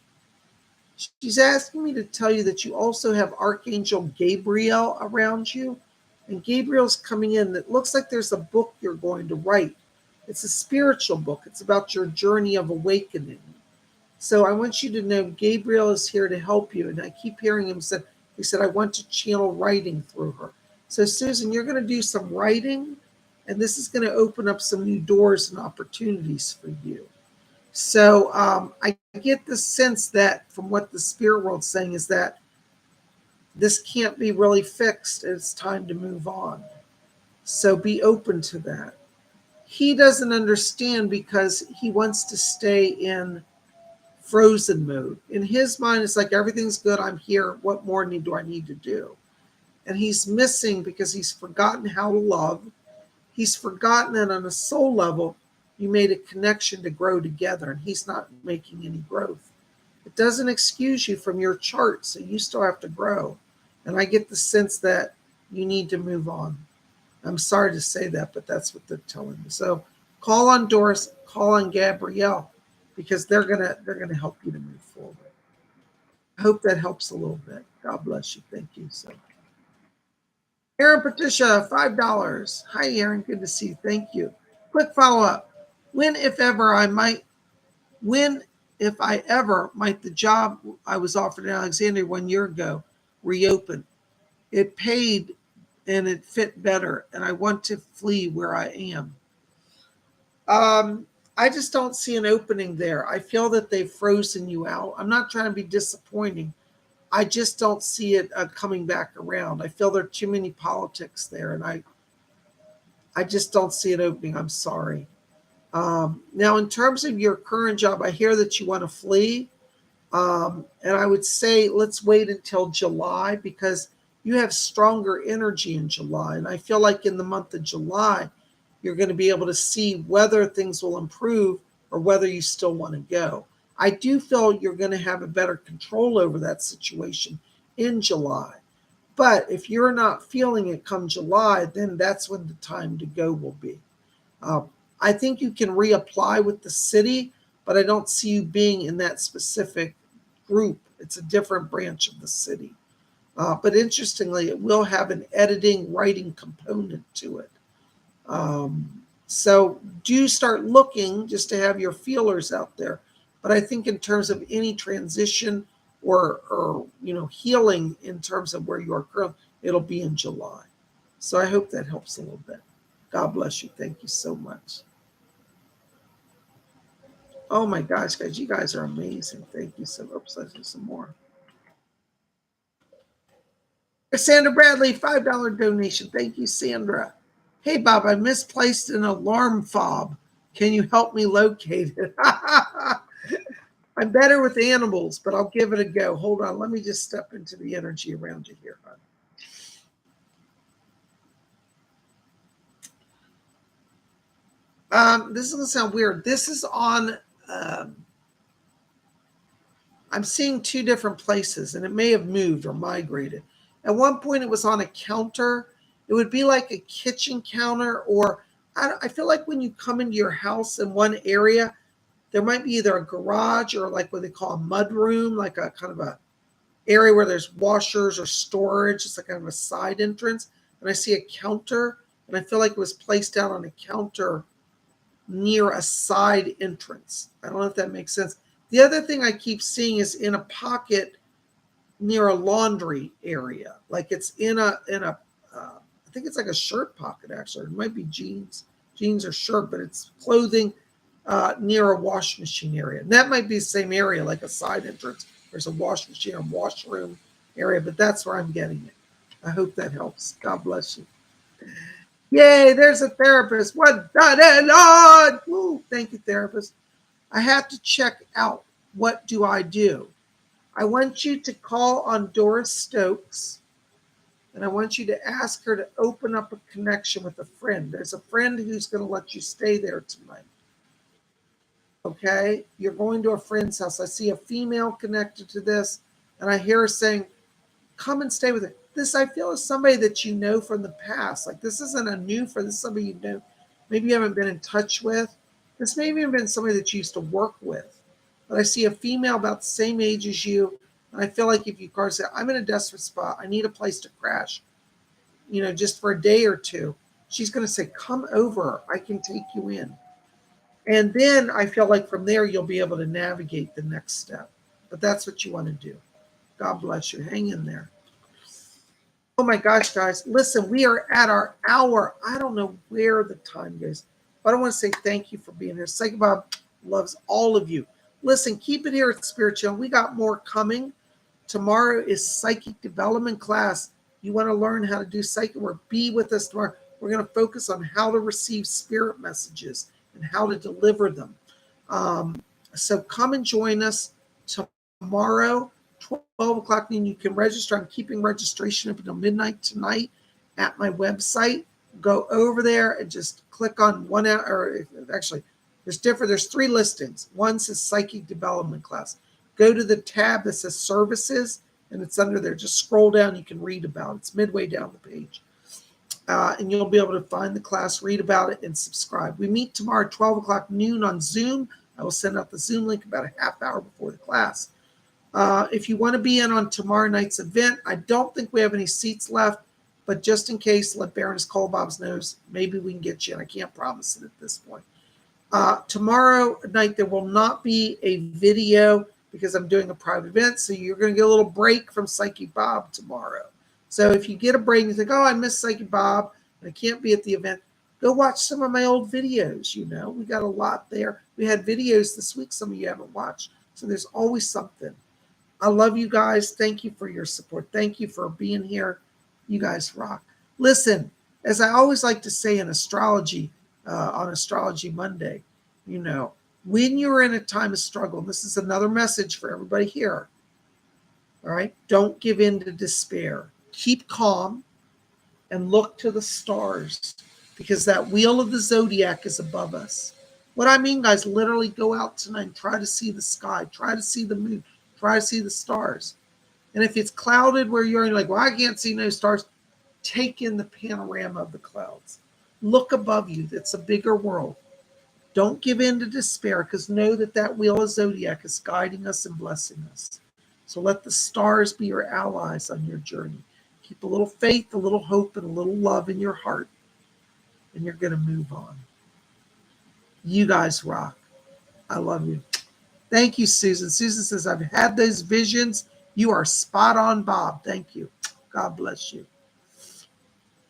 She's asking me to tell you that you also have Archangel Gabriel around you. And Gabriel's coming in. It looks like there's a book you're going to write. It's a spiritual book. It's about your journey of awakening. So I want you to know Gabriel is here to help you. And I keep hearing him say, he said, I want to channel writing through her. So Susan, you're going to do some writing, and this is going to open up some new doors and opportunities for you. So I get the sense that from what the spirit world's saying is that this can't be really fixed. It's time to move on. So be open to that. He doesn't understand because he wants to stay in frozen mode. In his mind, it's like everything's good. I'm here. What more do I need to do? And he's missing because he's forgotten how to love. He's forgotten that on a soul level, you made a connection to grow together, and he's not making any growth. It doesn't excuse you from your chart, so you still have to grow. And I get the sense that you need to move on. I'm sorry to say that, but that's what they're telling me. So call on Doris, call on Gabrielle, because they're gonna help you to move forward. I hope that helps a little bit. God bless you. Thank you. So Aaron Patricia, $5. Hi Aaron, good to see you. Thank you. Quick follow-up. When, if ever, when, if I ever might the job I was offered in Alexandria 1 year ago reopen? It paid and it fit better, and I want to flee where I am. I just don't see an opening there. I feel that they've frozen you out. I'm not trying to be disappointing. I just don't see it coming back around. I feel there are too many politics there, and I just don't see it opening. I'm sorry. Now, in terms of your current job, I hear that you want to flee. And I would say let's wait until July because you have stronger energy in July. And I feel like in the month of July, you're going to be able to see whether things will improve or whether you still want to go. I do feel you're going to have a better control over that situation in July. But if you're not feeling it come July, then that's when the time to go will be. Uh, I think you can reapply with the city, but I don't see you being in that specific group. It's a different branch of the city. But interestingly, it will have an editing, writing component to it. So do start looking just to have your feelers out there. But I think in terms of any transition or healing in terms of where you are currently, it'll be in July. So I hope that helps a little bit. God bless you. Thank you so much. Oh my gosh, guys, you guys are amazing. Thank you so much. Let's do some more. Sandra Bradley, $5 donation. Thank you, Sandra. Hey, Bob, I misplaced an alarm fob. Can you help me locate it? I'm better with animals, but I'll give it a go. Hold on. Let me just step into the energy around you here, hon. This is going to sound weird. This is on, I'm seeing two different places, and it may have moved or migrated. At one point, it was on a counter. It would be like a kitchen counter, or I feel like when you come into your house in one area, there might be either a garage or like what they call a mud room, like a kind of a area where there's washers or storage. It's like kind of a side entrance. And I see a counter, and I feel like it was placed out on a counter near a side entrance. I don't know if that makes sense. The other thing I keep seeing is in a pocket near a laundry area, like it's in a I think it's like a shirt pocket actually. It might be jeans or shirt, but it's clothing near a wash machine area. And that might be the same area, like a side entrance. There's a wash machine or washroom area, but that's where I'm getting it. I hope that helps. God bless you. Yay, there's a therapist. What the Lord? Woo, thank you, therapist. I have to check out. What do I do? I want you to call on Doris Stokes, and I want you to ask her to open up a connection with a friend. There's a friend who's going to let you stay there tonight. Okay? You're going to a friend's house. I see a female connected to this, and I hear her saying, come and stay with her. This, I feel, is somebody that you know from the past. Like, this isn't a new friend. This is somebody you know, maybe you haven't been in touch with. This may have been somebody that you used to work with. But I see a female about the same age as you, and I feel like if you say, I'm in a desperate spot, I need a place to crash, just for a day or two, she's going to say, come over, I can take you in. And then I feel like from there, you'll be able to navigate the next step. But that's what you want to do. God bless you. Hang in there. Oh my gosh, guys. Listen, we are at our hour. I don't know where the time goes, but I want to say thank you for being here. Psychic Bob, loves all of you. Listen, keep it here at Spiritual. We got more coming. Tomorrow is psychic development class. You want to learn how to do psychic work, be with us tomorrow. We're going to focus on how to receive spirit messages and how to deliver them. So come and join us tomorrow, 12 o'clock noon. You can register. I'm keeping registration up until midnight tonight at my website. Go over there and just click on one out, or actually, there's 3 listings. One says psychic development class. Go to the tab that says services, and it's under there. Just scroll down. You can read about it. It's midway down the page. And you'll be able to find the class, read about it, and subscribe. We meet tomorrow at 12 o'clock noon on Zoom. I will send out the Zoom link about a half hour before the class. If you want to be in on tomorrow night's event, I don't think we have any seats left, but just in case, let Baroness Colbob's knows. Maybe we can get you in. I can't promise it at this point. Tomorrow night, there will not be a video because I'm doing a private event, so you're going to get a little break from Psychic Bob tomorrow. So if you get a break and you think, oh, I missed Psychic Bob and I can't be at the event, go watch some of my old videos. We got a lot there. We had videos this week some of you haven't watched, so there's always something. I love you guys. Thank you for your support. Thank you for being here. You guys rock. Listen, as I always like to say in astrology, on Astrology Monday, when you're in a time of struggle, and this is another message for everybody here, all right, don't give in to despair. Keep calm and look to the stars, because that wheel of the zodiac is above us. What I mean, guys, literally go out tonight and try to see the sky, try to see the moon, try to see the stars. And if it's clouded where you're like, well, I can't see no stars, take in the panorama of the clouds. Look above you. It's a bigger world. Don't give in to despair, because know that that wheel of zodiac is guiding us and blessing us. So let the stars be your allies on your journey. Keep a little faith, a little hope, and a little love in your heart, and you're going to move on. You guys rock. I love you. Thank you, Susan. Susan says, I've had those visions. You are spot on, Bob. Thank you. God bless you.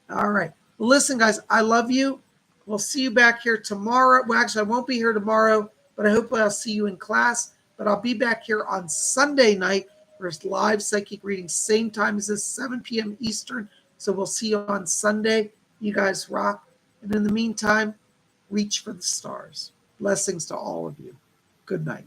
All right. Well, listen, guys, I love you. We'll see you back here tomorrow. Well, actually, I won't be here tomorrow, but I hope I'll see you in class. But I'll be back here on Sunday night for live psychic reading, same time as this, 7 p.m. Eastern. So we'll see you on Sunday. You guys rock. And in the meantime, reach for the stars. Blessings to all of you. Good night.